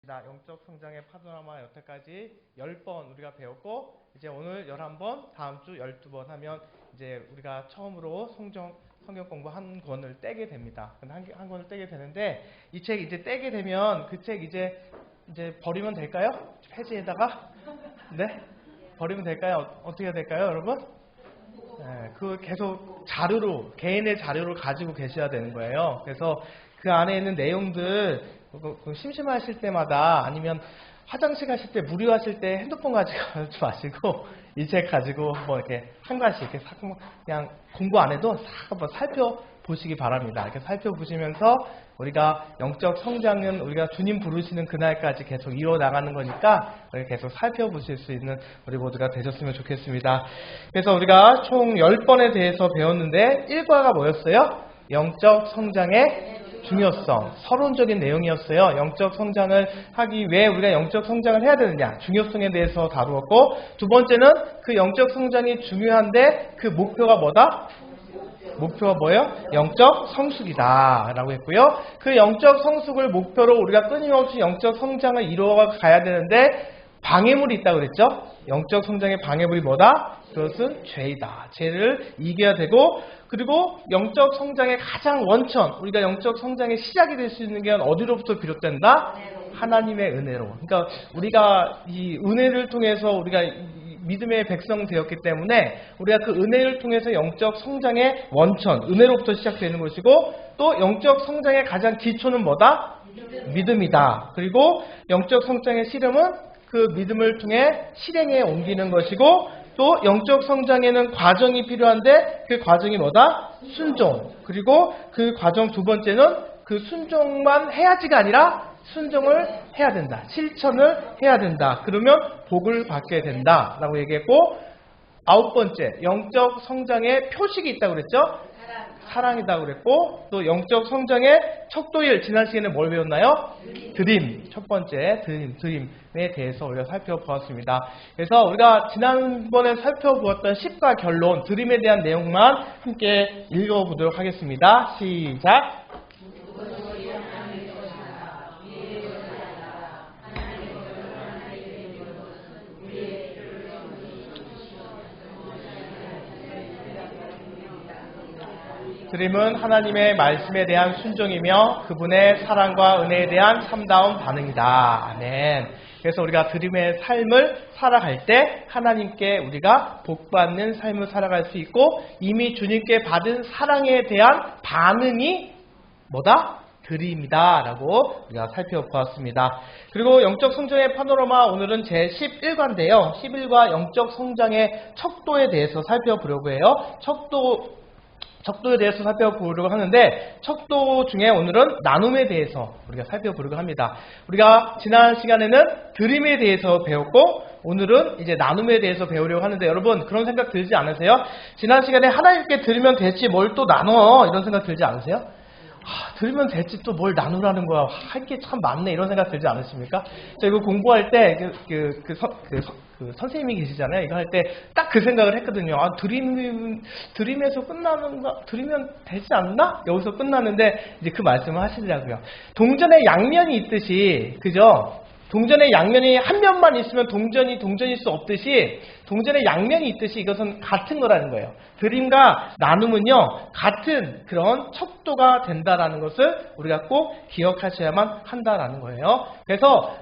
영적 성장의 파노라마 여태까지 10번 우리가 배웠고, 이제 오늘 11번, 다음 주 12번 하면 이제 우리가 처음으로 성경 공부 한 권을 떼게 됩니다. 한 권을 떼게 되는데, 이 책 이제 떼게 되면 그 책 이제 버리면 될까요? 폐지에다가? 네? 버리면 될까요? 어떻게 해야 될까요, 여러분? 네, 그 계속 자료로, 개인의 자료를 가지고 계셔야 되는 거예요. 그래서 그 안에 있는 내용들, 심심하실 때마다 아니면 화장실 가실 때, 무료하실 때 핸드폰 가지고 가지 마시고 이 책 가지고 뭐 이렇게 한 가지 이렇게 그냥 공부 안 해도 싹 한번 살펴보시기 바랍니다. 이렇게 살펴보시면서 우리가 영적 성장은 우리가 주님 부르시는 그날까지 계속 이어나가는 거니까 계속 살펴보실 수 있는 우리 모두가 되셨으면 좋겠습니다. 그래서 우리가 총 10번에 대해서 배웠는데 1과가 뭐였어요? 영적 성장의 중요성, 서론적인 내용이었어요. 영적 성장을 하기 위해 우리가 영적 성장을 해야 되느냐, 중요성에 대해서 다루었고, 두 번째는 그 영적 성장이 중요한데 그 목표가 뭐다? 목표가 뭐예요? 영적 성숙이다 라고 했고요. 그 영적 성숙을 목표로 우리가 끊임없이 영적 성장을 이루어 가야 되는데 방해물이 있다고 그랬죠? 영적 성장의 방해물이 뭐다? 그것은 죄이다. 죄를 이겨야 되고, 그리고 영적 성장의 가장 원천, 우리가 영적 성장의 시작이 될 수 있는 게 어디로부터 비롯된다? 하나님의 은혜로. 그러니까 우리가 이 은혜를 통해서 우리가 믿음의 백성 되었기 때문에 우리가 그 은혜를 통해서 영적 성장의 원천, 은혜로부터 시작되는 것이고, 또 영적 성장의 가장 기초는 뭐다? 믿음이다. 그리고 영적 성장의 씨름은 그 믿음을 통해 실행에 옮기는 것이고, 또 영적 성장에는 과정이 필요한데 그 과정이 뭐다? 순종. 그리고 그 과정 두 번째는 그 순종만 해야지가 아니라 순종을 해야 된다. 실천을 해야 된다. 그러면 복을 받게 된다 라고 얘기했고, 9번째, 영적 성장의 표식이 있다고 그랬죠? 사랑이라고 그랬고, 또 영적 성장의 척도일, 지난 시간에 뭘 배웠나요? 드림. 첫 번째 드림에 대해서 우리가 살펴보았습니다. 그래서 우리가 지난번에 살펴보았던 10과 결론, 드림에 대한 내용만 함께 읽어보도록 하겠습니다. 시작! 드림은 하나님의 말씀에 대한 순종이며 그분의 사랑과 은혜에 대한 참다운 반응이다. 아멘. 그래서 우리가 드림의 삶을 살아갈 때 하나님께 우리가 복받는 삶을 살아갈 수 있고, 이미 주님께 받은 사랑에 대한 반응이 뭐다? 드림이다 라고 우리가 살펴보았습니다. 그리고 영적 성장의 파노라마, 오늘은 제 11과인데요. 11과 영적 성장의 척도에 대해서 살펴보려고 해요. 척도에 대해서 살펴보려고 하는데, 척도 중에 오늘은 나눔에 대해서 우리가 살펴보려고 합니다. 우리가 지난 시간에는 드림에 대해서 배웠고, 오늘은 이제 나눔에 대해서 배우려고 하는데, 여러분 그런 생각 들지 않으세요? 지난 시간에 하나님께 드리면 됐지 뭘 또 나눠, 이런 생각 들지 않으세요? 드리면 됐지 또 뭘 나누라는 거야, 할 게 참 많네, 이런 생각 들지 않으십니까? 저 이거 공부할 때 선생님이 계시잖아요. 이거 할 때 딱 그 생각을 했거든요. 드림에서 끝나는가? 드리면 되지 않나? 여기서 끝나는데 이제 그 말씀을 하시더라고요. 동전에 양면이 있듯이, 그죠? 동전의 양면이 한 면만 있으면 동전일 수 없듯이, 동전의 양면이 있듯이 이것은 같은 거라는 거예요. 드림과 나눔은요, 같은 그런 척도가 된다라는 것을 우리가 꼭 기억하셔야만 한다라는 거예요. 그래서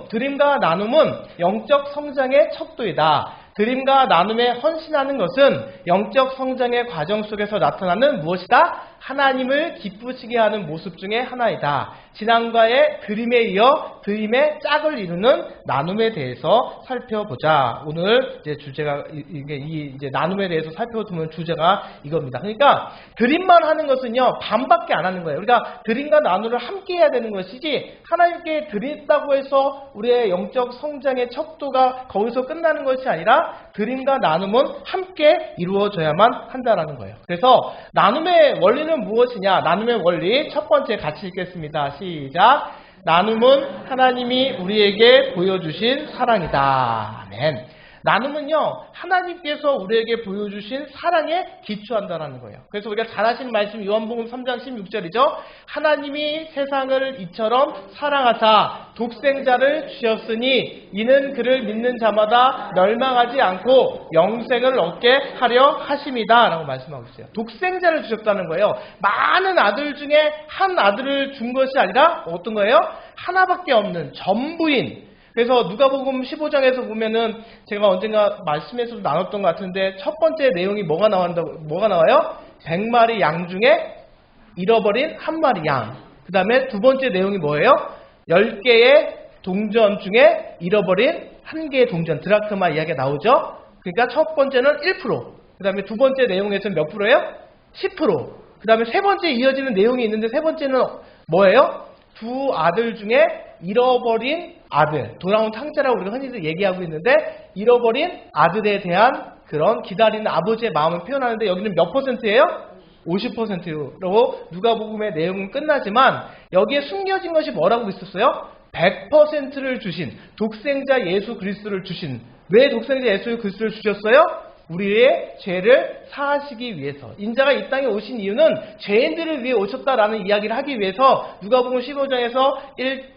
드림과 나눔은 영적 성장의 척도이다. 드림과 나눔에 헌신하는 것은 영적 성장의 과정 속에서 나타나는 무엇이다? 하나님을 기쁘시게 하는 모습 중에 하나이다. 지난과의 드림에 이어 드림의 짝을 이루는 나눔에 대해서 살펴보자. 오늘 이제 주제가 이제 나눔에 대해서 살펴보면 주제가 이겁니다. 그러니까 드림만 하는 것은요, 반밖에 안 하는 거예요. 우리가 드림과 나눔을 함께 해야 되는 것이지, 하나님께 드린다고 해서 우리의 영적 성장의 척도가 거기서 끝나는 것이 아니라 드림과 나눔은 함께 이루어져야만 한다라는 거예요. 그래서 나눔의 원리는 무엇이냐? 나눔의 원리 첫 번째 같이 읽겠습니다. 시작! 나눔은 하나님이 우리에게 보여주신 사랑이다. 아멘. 나눔은요, 하나님께서 우리에게 보여주신 사랑에 기초한다는 거예요. 그래서 우리가 잘 아시는 말씀 요한복음 3장 16절이죠. 하나님이 세상을 이처럼 사랑하사 독생자를 주셨으니 이는 그를 믿는 자마다 멸망하지 않고 영생을 얻게 하려 하심이다 라고 말씀하고 있어요. 독생자를 주셨다는 거예요. 많은 아들 중에 한 아들을 준 것이 아니라 어떤 거예요? 하나밖에 없는 전부인. 그래서 누가복음 15장에서 보면은 제가 언젠가 말씀에서도 나눴던 것 같은데 첫 번째 내용이 뭐가 나와요? 100마리 양 중에 잃어버린 한 마리 양. 그 다음에 두 번째 내용이 뭐예요? 10개의 동전 중에 잃어버린 한 개의 동전, 드라크마 이야기가 나오죠. 그러니까 첫 번째는 1%. 그 다음에 두 번째 내용에서는 몇 프로예요? 10%. 그 다음에 세 번째 이어지는 내용이 있는데 세 번째는 뭐예요? 두 아들 중에 잃어버린 아들, 돌아온 탕자라고 우리가 흔히들 얘기하고 있는데 잃어버린 아들에 대한 그런 기다리는 아버지의 마음을 표현하는데 여기는 몇 %예요? 50%로 누가복음의 내용은 끝나지만 여기에 숨겨진 것이 뭐라고 있었어요? 100%를 주신 독생자 예수 그리스도를 주신. 왜 독생자 예수 그리스도를 주셨어요? 우리의 죄를 사하시기 위해서. 인자가 이 땅에 오신 이유는 죄인들을 위해 오셨다라는 이야기를 하기 위해서 누가복음 15장에서 1%,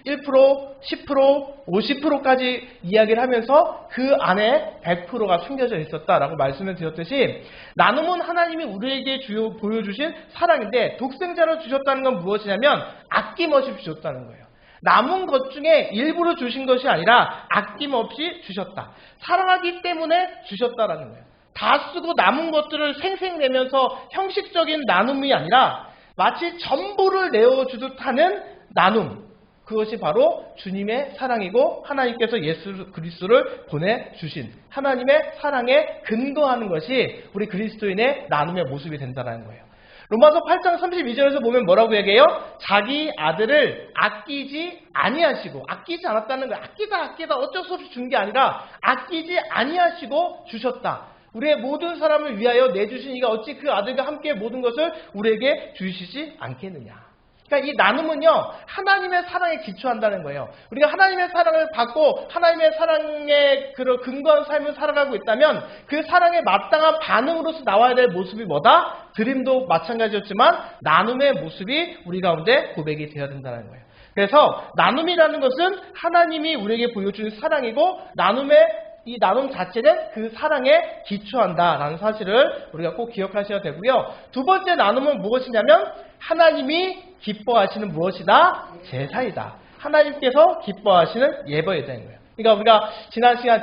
10%, 50%까지 이야기를 하면서 그 안에 100%가 숨겨져 있었다라고 말씀을 드렸듯이 나눔은 하나님이 우리에게 보여주신 사랑인데 독생자를 주셨다는 건 무엇이냐면 아낌없이 주셨다는 거예요. 남은 것 중에 일부러 주신 것이 아니라 아낌없이 주셨다. 사랑하기 때문에 주셨다라는 거예요. 다 쓰고 남은 것들을 생생내면서 형식적인 나눔이 아니라 마치 전부를 내어주듯 하는 나눔. 그것이 바로 주님의 사랑이고 하나님께서 예수 그리스도를 보내주신 하나님의 사랑에 근거하는 것이 우리 그리스도인의 나눔의 모습이 된다는 거예요. 로마서 8장 32절에서 보면 뭐라고 얘기해요? 자기 아들을 아끼지 아니하시고, 아끼지 않았다는 거예요. 아끼다 어쩔 수 없이 준 게 아니라 아끼지 아니하시고 주셨다. 우리의 모든 사람을 위하여 내주신 이가 어찌 그 아들과 함께 모든 것을 우리에게 주시지 않겠느냐. 그러니까 이 나눔은요, 하나님의 사랑에 기초한다는 거예요. 우리가 하나님의 사랑을 받고 하나님의 사랑에 근거한 삶을 살아가고 있다면 그 사랑에 마땅한 반응으로서 나와야 될 모습이 뭐다? 드림도 마찬가지였지만 나눔의 모습이 우리 가운데 고백이 되어야 된다는 거예요. 그래서 나눔이라는 것은 하나님이 우리에게 보여준 사랑이고 이 나눔 자체는 그 사랑에 기초한다라는 사실을 우리가 꼭 기억하셔야 되고요. 두 번째 나눔은 무엇이냐면 하나님이 기뻐하시는 무엇이다? 제사이다. 하나님께서 기뻐하시는 예배에 대한 거예요. 그러니까 우리가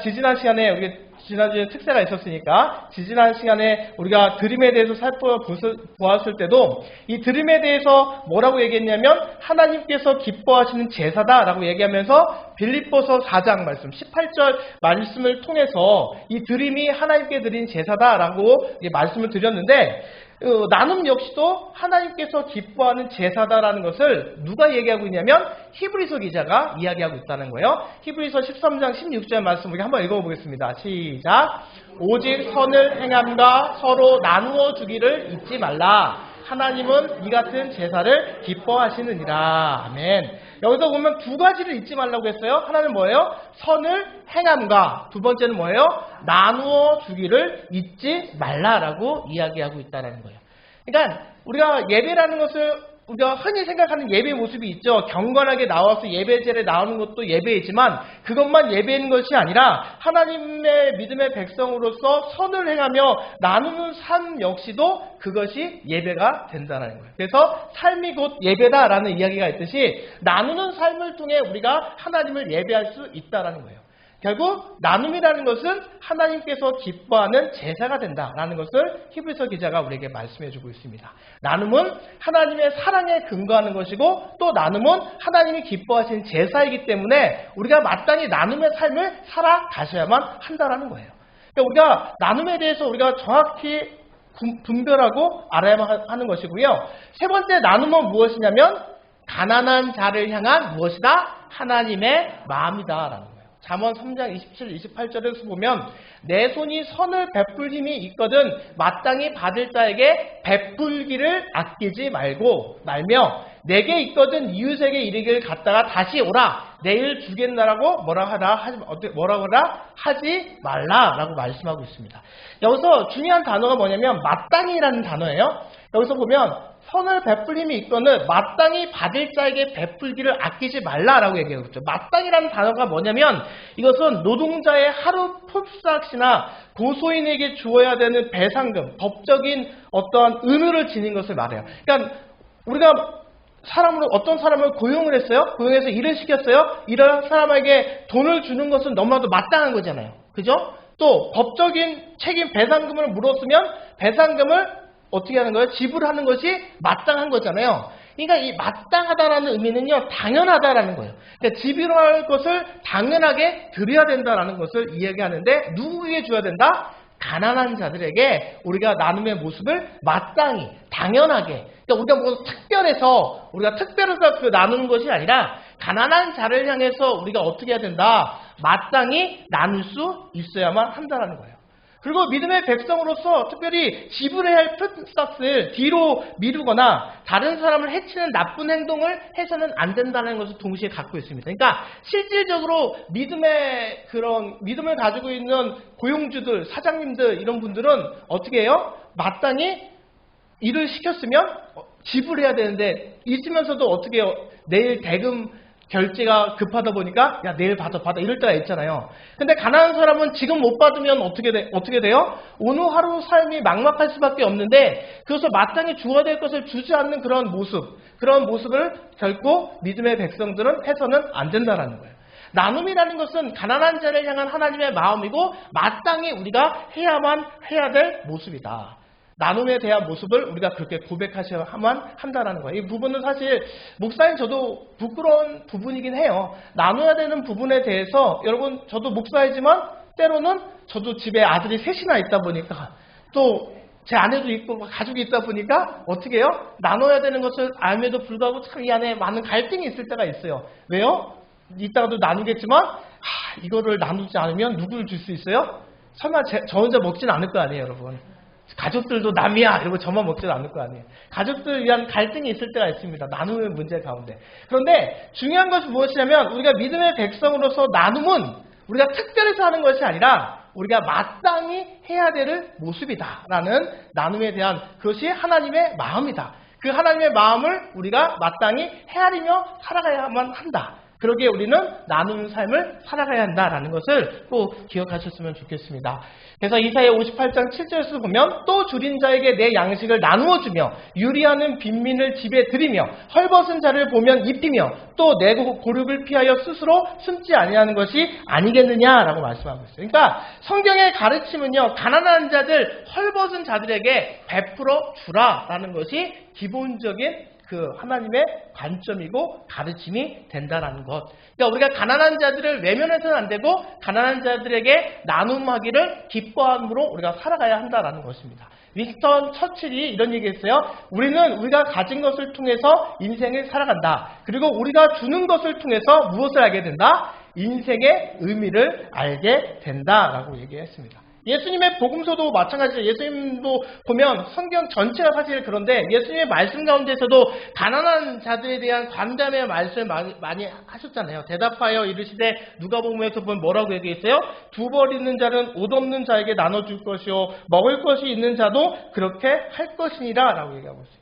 지지난 시간에 우리가 지난주에 특세가 있었으니까 지지난 시간에 우리가 드림에 대해서 살펴보았을 때도 이 드림에 대해서 뭐라고 얘기했냐면 하나님께서 기뻐하시는 제사다라고 얘기하면서 빌립보서 4장 말씀 18절 말씀을 통해서 이 드림이 하나님께 드린 제사다라고 말씀을 드렸는데 나눔 역시도 하나님께서 기뻐하는 제사다라는 것을 누가 얘기하고 있냐면 히브리서 기자가 이야기하고 있다는 거예요. 히브리서 13장 16절 말씀 우리 한번 읽어보겠습니다. 시작. 오직 선을 행함과 서로 나누어 주기를 잊지 말라. 하나님은 이 같은 제사를 기뻐하시느니라. 아멘. 여기서 보면 두 가지를 잊지 말라고 했어요. 하나는 뭐예요? 선을 행함과 두 번째는 뭐예요? 나누어 주기를 잊지 말라라고 이야기하고 있다는 거예요. 그러니까 우리가 예배라는 것을 우리가 흔히 생각하는 예배 모습이 있죠. 경건하게 나와서 예배제에 나오는 것도 예배이지만 그것만 예배인 것이 아니라 하나님의 믿음의 백성으로서 선을 행하며 나누는 삶 역시도 그것이 예배가 된다는 거예요. 그래서 삶이 곧 예배다라는 이야기가 있듯이 나누는 삶을 통해 우리가 하나님을 예배할 수 있다는 거예요. 결국 나눔이라는 것은 하나님께서 기뻐하는 제사가 된다라는 것을 히브리서 기자가 우리에게 말씀해주고 있습니다. 나눔은 하나님의 사랑에 근거하는 것이고 또 나눔은 하나님이 기뻐하시는 제사이기 때문에 우리가 마땅히 나눔의 삶을 살아가셔야만 한다는 거예요. 그러니까 우리가 나눔에 대해서 우리가 정확히 분별하고 알아야만 하는 것이고요. 세 번째 나눔은 무엇이냐면 가난한 자를 향한 무엇이다? 하나님의 마음이다라는 거예요. 잠언 3장 27, 28절에서 보면 내 손이 선을 베풀 힘이 있거든 마땅히 받을 자에게 베풀기를 아끼지 말며 내게 있거든 이웃에게 이르기를 갖다가 다시 오라 내일 주겠나라고 뭐라고라 하지 말라라고 말씀하고 있습니다. 여기서 중요한 단어가 뭐냐면 마땅히라는 단어예요. 여기서 보면 선을 베풀 힘이 있거든 마땅히 받을 자에게 베풀기를 아끼지 말라라고 얘기하고 있죠. 마땅히라는 단어가 뭐냐면 이것은 노동자의 하루 품삯이나 고소인에게 주어야 되는 배상금, 법적인 어떠한 의무를 지닌 것을 말해요. 그러니까 우리가 어떤 사람을 고용을 했어요. 고용해서 일을 시켰어요. 이런 사람에게 돈을 주는 것은 너무나도 마땅한 거잖아요. 그죠? 또 법적인 책임 배상금을 물었으면 배상금을 어떻게 하는 거예요? 지불하는 것이 마땅한 거잖아요. 그러니까 이 마땅하다라는 의미는요, 당연하다라는 거예요. 그러니까 지불할 것을 당연하게 드려야 된다라는 것을 이야기하는데 누구에게 줘야 된다? 가난한 자들에게 우리가 나눔의 모습을 마땅히, 당연하게. 그러니까 우리가 뭐 특별해서 그 나누는 것이 아니라 가난한 자를 향해서 우리가 어떻게 해야 된다? 마땅히 나눌 수 있어야만 한다라는 거예요. 그리고 믿음의 백성으로서 특별히 지불해야 할 품삯을 뒤로 미루거나 다른 사람을 해치는 나쁜 행동을 해서는 안 된다는 것을 동시에 갖고 있습니다. 그러니까 실질적으로 믿음을 가지고 있는 고용주들, 사장님들 이런 분들은 어떻게 해요? 마땅히 일을 시켰으면 지불해야 되는데 있으면서도 어떻게 해요? 내일 대금 결제가 급하다 보니까 야 내일 받아 이럴 때가 있잖아요. 근데 가난한 사람은 지금 못 받으면 어떻게 돼요? 오늘 하루 삶이 막막할 수밖에 없는데 그것을 마땅히 주어야 될 것을 주지 않는 그런 모습을 결코 믿음의 백성들은 해서는 안 된다라는 거예요. 나눔이라는 것은 가난한 자를 향한 하나님의 마음이고 마땅히 우리가 해야 될 모습이다. 나눔에 대한 모습을 우리가 그렇게 고백하셔야만 한다는 거예요. 이 부분은 사실 목사인 저도 부끄러운 부분이긴 해요. 나눠야 되는 부분에 대해서 여러분 저도 목사이지만 때로는 저도 집에 아들이 셋이나 있다 보니까 또 제 아내도 있고 가족이 있다 보니까 어떻게 해요? 나눠야 되는 것을 알면도 불구하고 참 이 안에 많은 갈등이 있을 때가 있어요. 왜요? 이따가도 나누겠지만 이거를 나누지 않으면 누구를 줄 수 있어요? 설마 저 혼자 먹진 않을 거 아니에요, 여러분. 가족들도 남이야 이러고 저만 먹지도 않을 거 아니에요. 가족들을 위한 갈등이 있을 때가 있습니다. 나눔의 문제 가운데. 그런데 중요한 것은 무엇이냐면 우리가 믿음의 백성으로서 나눔은 우리가 특별해서 하는 것이 아니라 우리가 마땅히 해야 될 모습이다라는 나눔에 대한 그것이 하나님의 마음이다. 그 하나님의 마음을 우리가 마땅히 헤아리며 살아가야만 한다. 그러기에 우리는 나누는 삶을 살아가야 한다라는 것을 꼭 기억하셨으면 좋겠습니다. 그래서 이사야 58장 7절에서 보면 또 줄인 자에게 내 양식을 나누어 주며 유리하는 빈민을 집에 들이며 헐벗은 자를 보면 입히며 또 내 고륙을 피하여 스스로 숨지 아니하는 것이 아니겠느냐라고 말씀하고 있어요. 그러니까 성경의 가르침은요, 가난한 자들, 헐벗은 자들에게 베풀어 주라라는 것이 기본적인 그 하나님의 관점이고 가르침이 된다라는 것. 그러니까 우리가 가난한 자들을 외면해서는 안 되고 가난한 자들에게 나눔하기를 기뻐함으로 우리가 살아가야 한다라는 것입니다. 윈스턴 처칠이 이런 얘기했어요. 우리가 가진 것을 통해서 인생을 살아간다. 그리고 우리가 주는 것을 통해서 무엇을 알게 된다? 인생의 의미를 알게 된다라고 얘기했습니다. 예수님의 복음서도 마찬가지죠. 예수님도 보면 성경 전체가 사실 그런데 예수님의 말씀 가운데서도 가난한 자들에 대한 관담의 말씀을 많이 하셨잖아요. 대답하여 이르시되 누가복음에서 보면 뭐라고 얘기했어요? 두 벌 있는 자는 옷 없는 자에게 나눠줄 것이요 먹을 것이 있는 자도 그렇게 할 것이니라 라고 얘기하고 있습니다.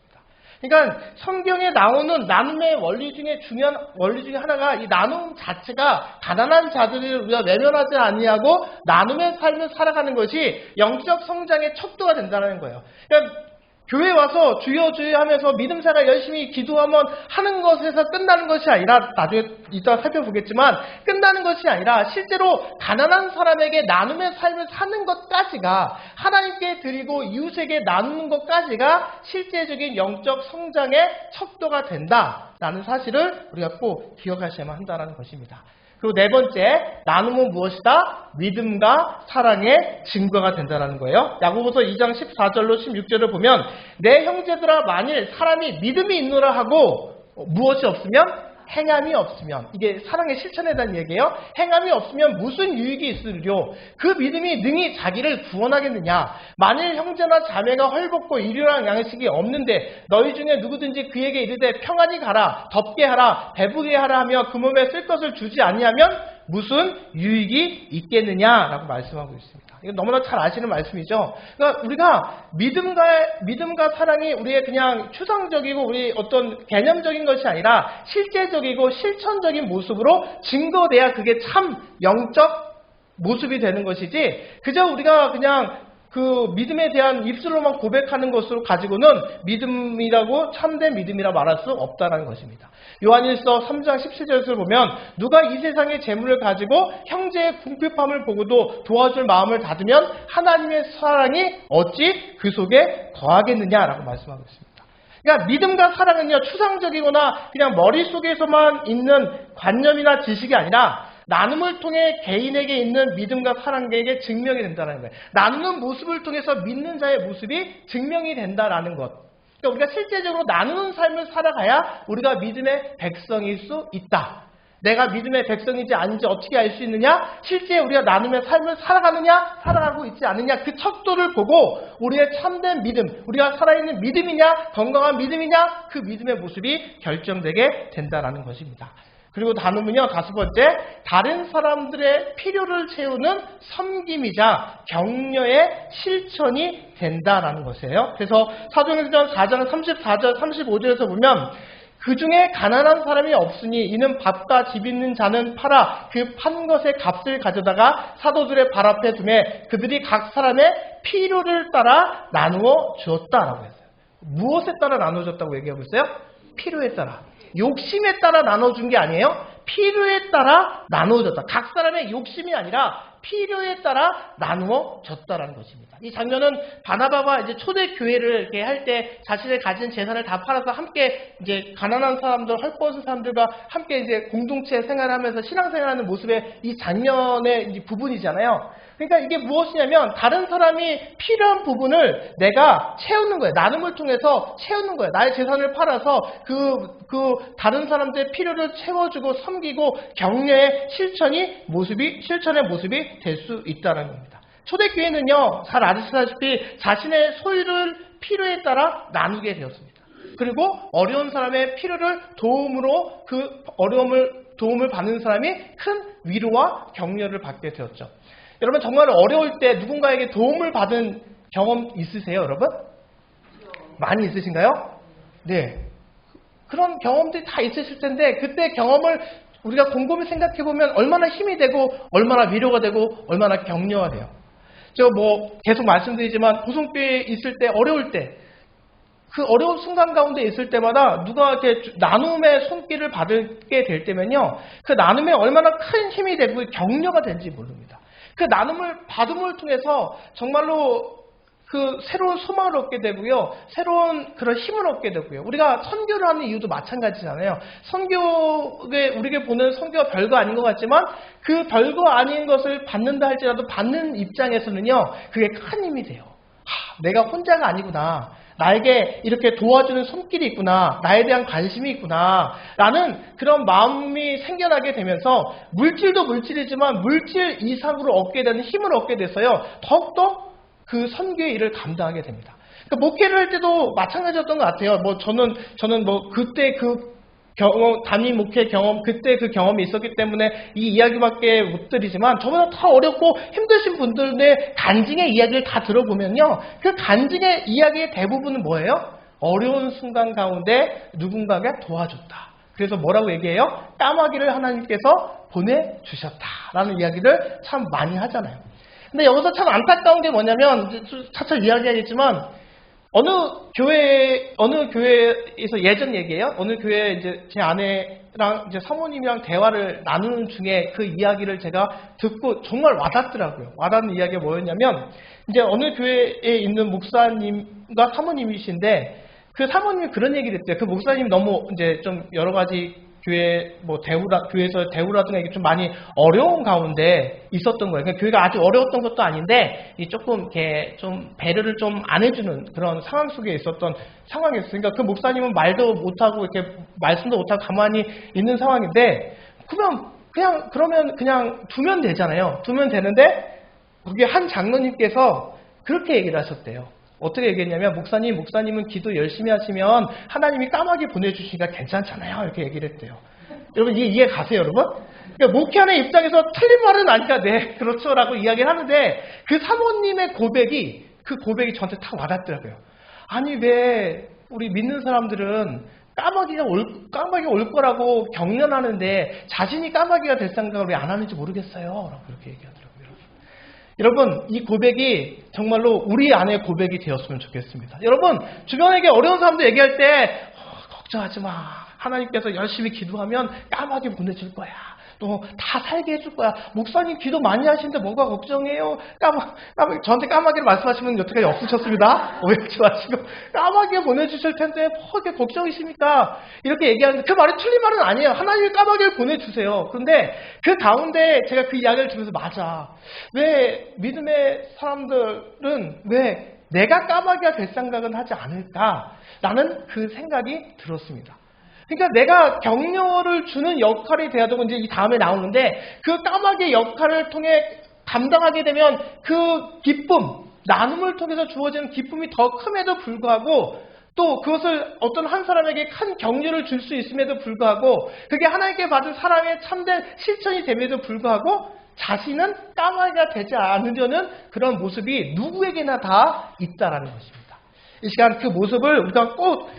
그러니까 성경에 나오는 나눔의 원리 중에 중요한 원리 중에 하나가 이 나눔 자체가 가난한 자들을 우리가 외면하지 아니하고 나눔의 삶을 살아가는 것이 영적 성장의 척도가 된다는 거예요. 그러니까 교회에 와서 주여 주여 하면서 믿음생활 열심히 기도하면 하는 것에서 끝나는 것이 아니라 나중에 이따 살펴보겠지만 끝나는 것이 아니라 실제로 가난한 사람에게 나눔의 삶을 사는 것까지가 하나님께 드리고 이웃에게 나누는 것까지가 실제적인 영적 성장의 척도가 된다라는 사실을 우리가 꼭 기억하셔야만 한다는 것입니다. 그리고 네 번째, 나눔은 무엇이다? 믿음과 사랑의 증거가 된다는 거예요. 야고보서 2장 14절로 16절을 보면 내 형제들아 만일 사람이 믿음이 있노라 하고 무엇이 없으면 행함이 없으면, 이게 사랑의 실천에 대한 얘기예요. 행함이 없으면 무슨 유익이 있으리요? 그 믿음이 능히 자기를 구원하겠느냐? 만일 형제나 자매가 헐벗고 일용할 양식이 없는데 너희 중에 누구든지 그에게 이르되 평안히 가라, 덥게 하라, 배부르게 하라 하며 그 몸에 쓸 것을 주지 아니하면 무슨 유익이 있겠느냐라고 말씀하고 있습니다. 이거 너무나 잘 아시는 말씀이죠. 그러니까 우리가 믿음과 사랑이 우리의 그냥 추상적이고 우리 어떤 개념적인 것이 아니라 실제적이고 실천적인 모습으로 증거돼야 그게 참 영적 모습이 되는 것이지, 그저 우리가 그냥 그 믿음에 대한 입술로만 고백하는 것으로 가지고는 믿음이라고, 참된 믿음이라 말할 수 없다는 것입니다. 요한일서 3장 17절을 보면 누가 이 세상의 재물을 가지고 형제의 궁핍함을 보고도 도와줄 마음을 닫으면 하나님의 사랑이 어찌 그 속에 거하겠느냐라고 말씀하고 있습니다. 그러니까 믿음과 사랑은요, 추상적이거나 그냥 머릿속에서만 있는 관념이나 지식이 아니라 나눔을 통해 개인에게 있는 믿음과 사랑에게 증명이 된다는 거예요. 나누는 모습을 통해서 믿는 자의 모습이 증명이 된다는 것. 그러니까 우리가 실제적으로 나누는 삶을 살아가야 우리가 믿음의 백성일 수 있다. 내가 믿음의 백성인지 아닌지 어떻게 알 수 있느냐? 실제 우리가 나눔의 삶을 살아가느냐, 살아가고 있지 않느냐, 그 척도를 보고 우리의 참된 믿음, 우리가 살아있는 믿음이냐, 건강한 믿음이냐, 그 믿음의 모습이 결정되게 된다는 것입니다. 그리고 나눔은요, 5번째, 다른 사람들의 필요를 채우는 섬김이자 격려의 실천이 된다라는 것이에요. 그래서 사도행전 4장 34절, 35절에서 보면 그 중에 가난한 사람이 없으니 이는 밥과 집 있는 자는 팔아 그 판 것의 값을 가져다가 사도들의 발 앞에 두매 그들이 각 사람의 필요를 따라 나누어 주었다라고 했어요. 무엇에 따라 나누어 줬다고 얘기하고 있어요? 필요에 따라. 욕심에 따라 나눠준 게 아니에요. 필요에 따라 나누어졌다. 각 사람의 욕심이 아니라 필요에 따라 나누어 줬다라는 것입니다. 이 장면은 바나바가 이제 초대교회를 이렇게 할 때 자신의 가진 재산을 다 팔아서 함께 이제 가난한 사람들, 헐벗은 사람들과 함께 이제 공동체 생활하면서 신앙생활하는 모습의 이 장면의 이제 부분이잖아요. 그러니까 이게 무엇이냐면 다른 사람이 필요한 부분을 내가 채우는 거예요. 나눔을 통해서 채우는 거예요. 나의 재산을 팔아서 그 다른 사람들의 필요를 채워주고 섬기고 격려의 실천의 모습이 될 수 있다는 겁니다. 초대교회는요, 잘 아시다시피 자신의 소유를 필요에 따라 나누게 되었습니다. 그리고 어려운 사람의 필요를 도움으로 그 도움을 받는 사람이 큰 위로와 격려를 받게 되었죠. 여러분 정말 어려울 때 누군가에게 도움을 받은 경험 있으세요, 여러분? 많이 있으신가요? 네. 그런 경험들이 다 있으실 텐데 그때 경험을 우리가 곰곰이 생각해보면 얼마나 힘이 되고 얼마나 위로가 되고 얼마나 격려가 돼요. 저 계속 말씀드리지만 고성교회에 있을 때 어려울 때 그 어려운 순간 가운데 있을 때마다 누가 이렇게 나눔의 손길을 받게 될 때면요, 그 나눔에 얼마나 큰 힘이 되고 격려가 되는지 모릅니다. 그 나눔을 받음을 통해서 정말로 그 새로운 소망을 얻게 되고요, 새로운 그런 힘을 얻게 되고요. 우리가 선교를 하는 이유도 마찬가지잖아요. 선교에 우리에게 보는 선교가 별거 아닌 것 같지만 그 별거 아닌 것을 받는다 할지라도 받는 입장에서는요, 그게 큰 힘이 돼요. 내가 혼자가 아니구나. 나에게 이렇게 도와주는 손길이 있구나. 나에 대한 관심이 있구나. 라는 그런 마음이 생겨나게 되면서 물질도 물질이지만 물질 이상으로 얻게 되는 힘을 얻게 돼서요, 더욱더 그 선교의 일을 감당하게 됩니다. 그러니까 목회를 할 때도 마찬가지였던 것 같아요. 저는 그때 그 경험, 단위 목회 경험, 그때 그 경험이 있었기 때문에 이 이야기밖에 못 드리지만 저보다 더 어렵고 힘드신 분들의 간증의 이야기를 다 들어보면요, 그 간증의 이야기의 대부분은 뭐예요? 어려운 순간 가운데 누군가가 도와줬다. 그래서 뭐라고 얘기해요? 까마귀를 하나님께서 보내주셨다라는 이야기를 참 많이 하잖아요. 근데 여기서 참 안타까운 게 뭐냐면, 차차 이야기하겠지만, 어느 교회에서 예전 얘기예요. 어느 교회에 이제 제 아내랑 이제 사모님이랑 대화를 나누는 중에 그 이야기를 제가 듣고 정말 와닿더라고요. 와닿는 이야기가 뭐였냐면, 이제 어느 교회에 있는 목사님과 사모님이신데, 그 사모님이 그런 얘기를 했대요. 그 목사님이 너무 이제 좀 여러 가지 교회 교회에서 대우라든가 이게 좀 많이 어려운 가운데 있었던 거예요. 그러니까 교회가 아주 어려웠던 것도 아닌데 조금 이렇게 좀 배려를 좀 안 해주는 그런 상황 속에 있었던 상황이었어요. 그러니까 그 목사님은 말도 못하고 이렇게 말씀도 못하고 가만히 있는 상황인데 그러면 그냥 두면 되잖아요. 두면 되는데 거기 한 장로님께서 그렇게 얘기를 하셨대요. 어떻게 얘기했냐면 목사님은 기도 열심히 하시면 하나님이 까마귀 보내주시니까 괜찮잖아요. 이렇게 얘기를 했대요. 여러분 이해 가세요, 여러분? 그러니까 목회하는 입장에서 틀린 말은 아니까 네 그렇죠라고 이야기를 하는데 그 사모님의 고백이 저한테 탁 와닿더라고요. 아니 왜 우리 믿는 사람들은 까마귀가 올 거라고 경련하는데 자신이 까마귀가 될 생각을 왜 안 하는지 모르겠어요. 라고 그렇게 얘기하더라고요. 여러분 이 고백이 정말로 우리 안의 고백이 되었으면 좋겠습니다. 여러분 주변에게 어려운 사람들 얘기할 때 걱정하지 마. 하나님께서 열심히 기도하면 까마귀 보내줄 거야. 또 다 살게 해줄 거야. 목사님 기도 많이 하시는데 뭐가 걱정해요? 저한테 까마귀를 말씀하시면 여태까지 없으셨습니다. 오해하지 마시고 까마귀 보내주실 텐데 뭐 이렇게 걱정이십니까? 이렇게 얘기하는데 그 말이 틀린 말은 아니에요. 하나님이 까마귀를 보내주세요. 그런데 그 가운데 제가 그 이야기를 들으면서 맞아. 왜 믿음의 사람들은 왜 내가 까마귀가 될 생각은 하지 않을까라는 그 생각이 들었습니다. 그러니까 내가 격려를 주는 역할이 돼야 되고 이제 이 다음에 나오는데 그 까마귀의 역할을 통해 감당하게 되면 그 기쁨, 나눔을 통해서 주어지는 기쁨이 더 큼에도 불구하고 또 그것을 어떤 한 사람에게 큰 격려를 줄 수 있음에도 불구하고 그게 하나님께 받은 사랑의 참된 실천이 됨에도 불구하고 자신은 까마귀가 되지 않으려는 그런 모습이 누구에게나 다 있다라는 것입니다. 이 시간 그 모습을 우리가 꼭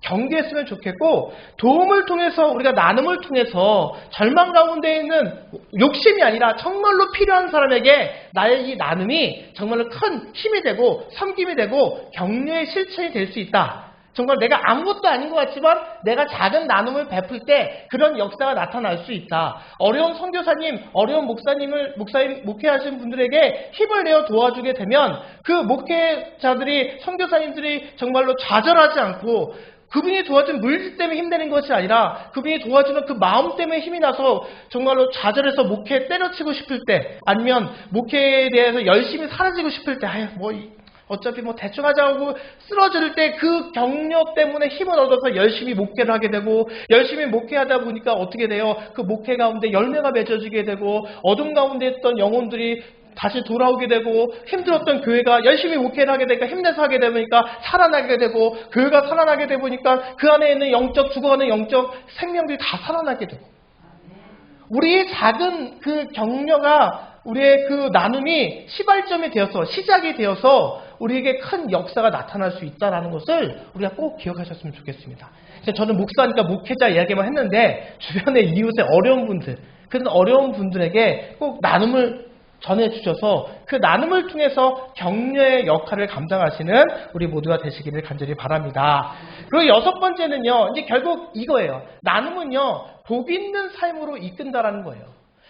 경계했으면 좋겠고 도움을 통해서 우리가 나눔을 통해서 절망 가운데 있는 욕심이 아니라 정말로 필요한 사람에게 나의 이 나눔이 정말로 큰 힘이 되고 섬김이 되고 격려의 실천이 될 수 있다. 정말 내가 아무것도 아닌 것 같지만 내가 작은 나눔을 베풀 때 그런 역사가 나타날 수 있다. 어려운 선교사님, 어려운 목사님, 목회하신 분들에게 힘을 내어 도와주게 되면 그 목회자들이, 선교사님들이 정말로 좌절하지 않고 그분이 도와준 물질 때문에 힘내는 것이 아니라 그분이 도와주는 그 마음 때문에 힘이 나서 정말로 좌절해서 목회에 때려치고 싶을 때 아니면 목회에 대해서 열심히 사라지고 싶을 때 어차피 대충 하자고 쓰러질 때 그 격려 때문에 힘을 얻어서 열심히 목회를 하게 되고 열심히 목회하다 보니까 어떻게 돼요? 그 목회 가운데 열매가 맺어지게 되고 어둠 가운데 있던 영혼들이 다시 돌아오게 되고 힘들었던 교회가 열심히 목회를 하게 되니까 힘내서 하게 되니까 살아나게 되고 교회가 살아나게 되다 보니까 그 안에 있는 죽어가는 영적 생명들이 다 살아나게 되고 우리의 작은 그 격려가 우리의 그 나눔이 시발점이 되어서 시작이 되어서 우리에게 큰 역사가 나타날 수 있다는 것을 우리가 꼭 기억하셨으면 좋겠습니다. 저는 목사니까 목회자 이야기만 했는데 주변의 이웃의 어려운 분들 그런 어려운 분들에게 꼭 나눔을 전해주셔서 그 나눔을 통해서 격려의 역할을 감당하시는 우리 모두가 되시기를 간절히 바랍니다. 그리고 6번째는요, 이제 결국 이거예요. 나눔은요, 복 있는 삶으로 이끈다라는 거예요.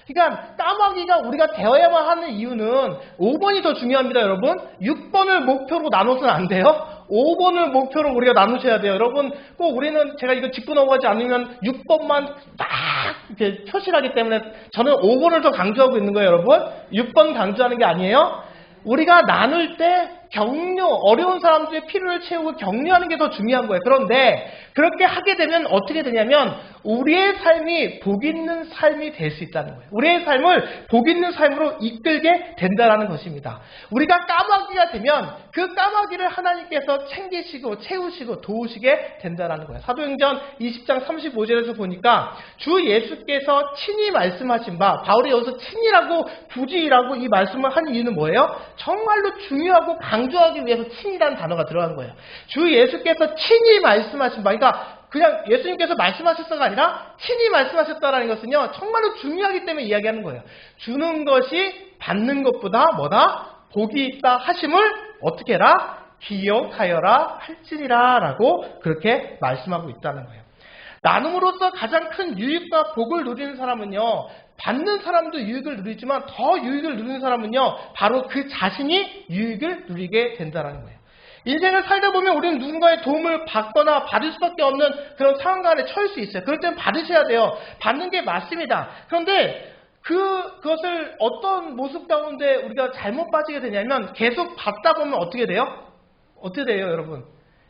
그러니까 까마귀가 우리가 되어야만 하는 이유는 5번이 더 중요합니다, 여러분. 6번을 목표로 나눠서는 안 돼요. 5번을 목표로 우리가 나누셔야 돼요. 여러분, 꼭 우리는 제가 이거 짚고 넘어가지 않으면 6번만 딱 이렇게 표시하기 때문에 저는 5번을 더 강조하고 있는 거예요, 여러분. 6번 강조하는 게 아니에요. 우리가 나눌 때 어려운 사람들의 필요를 채우고 격려하는 게 더 중요한 거예요. 그런데 그렇게 하게 되면 어떻게 되냐면 우리의 삶이 복 있는 삶이 될 수 있다는 거예요. 우리의 삶을 복 있는 삶으로 이끌게 된다는 것입니다. 우리가 까마귀가 되면 그 까마귀를 하나님께서 챙기시고 채우시고 도우시게 된다는 거예요. 사도행전 20장 35절에서 보니까 주 예수께서 친히 말씀하신 바, 바울이 여기서 친이라고 부지라고 이 말씀을 한 이유는 뭐예요? 정말로 중요하고 강조하기 위해서 친이라는 단어가 들어간 거예요. 주 예수께서 친히 말씀하신 바, 그러니까 그냥 예수님께서 말씀하셨다가 아니라 친히 말씀하셨다라는 것은요, 정말로 중요하기 때문에 이야기하는 거예요. 주는 것이 받는 것보다 복이 있다 하심을 어떻게 해라? 기억하여라 할지니라 라고 그렇게 말씀하고 있다는 거예요. 나눔으로써 가장 큰 유익과 복을 누리는 사람은요, 받는 사람도 유익을 누리지만 더 유익을 누리는 사람은요, 바로 그 자신이 유익을 누리게 된다는 거예요. 인생을 살다 보면 우리는 누군가의 도움을 받거나 받을 수밖에 없는 그런 상황 안에 처할 수 있어요. 그럴 때는 받으셔야 돼요. 받는 게 맞습니다. 그런데 그것을 어떤 모습 가운데 우리가 잘못 빠지게 되냐면 계속 받다 보면 어떻게 돼요? 어떻게 돼요, 여러분?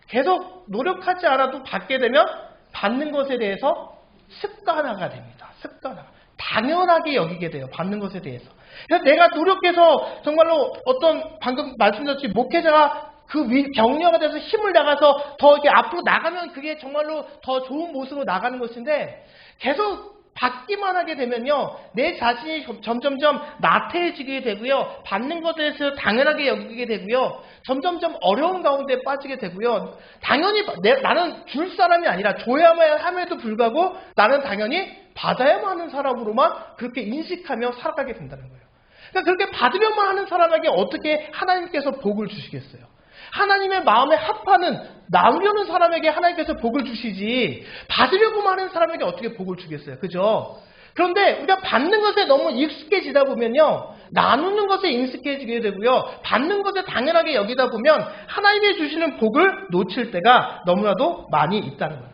계속 노력하지 않아도 받게 되면 받는 것에 대해서 습관화가 됩니다. 습관화. 당연하게 여기게 돼요. 받는 것에 대해서. 그래서 내가 노력해서 정말로 어떤 방금 말씀드렸듯이 목회자가 그 격려가 돼서 힘을 나가서 더 이렇게 앞으로 나가면 그게 정말로 더 좋은 모습으로 나가는 것인데 계속 받기만 하게 되면요. 내 자신이 점점점 나태해지게 되고요. 받는 것에 대해서 당연하게 여기게 되고요. 점점점 어려운 가운데 빠지게 되고요. 당연히 나는 줄 사람이 아니라 줘야만 함에도 불구하고 나는 당연히 받아야만 하는 사람으로만 그렇게 인식하며 살아가게 된다는 거예요. 그러니까 그렇게 받으려만 하는 사람에게 어떻게 하나님께서 복을 주시겠어요? 하나님의 마음에 합하는 나누려는 사람에게 하나님께서 복을 주시지 받으려고만 하는 사람에게 어떻게 복을 주겠어요? 그죠? 그런데 우리가 받는 것에 너무 익숙해지다 보면요. 나누는 것에 익숙해지게 되고요. 받는 것에 당연하게 여기다 보면 하나님이 주시는 복을 놓칠 때가 너무나도 많이 있다는 거예요.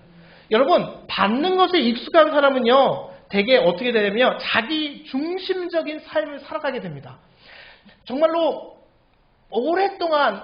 여러분, 받는 것에 익숙한 사람은요. 되게 어떻게 되냐면요. 자기 중심적인 삶을 살아가게 됩니다. 정말로 오랫동안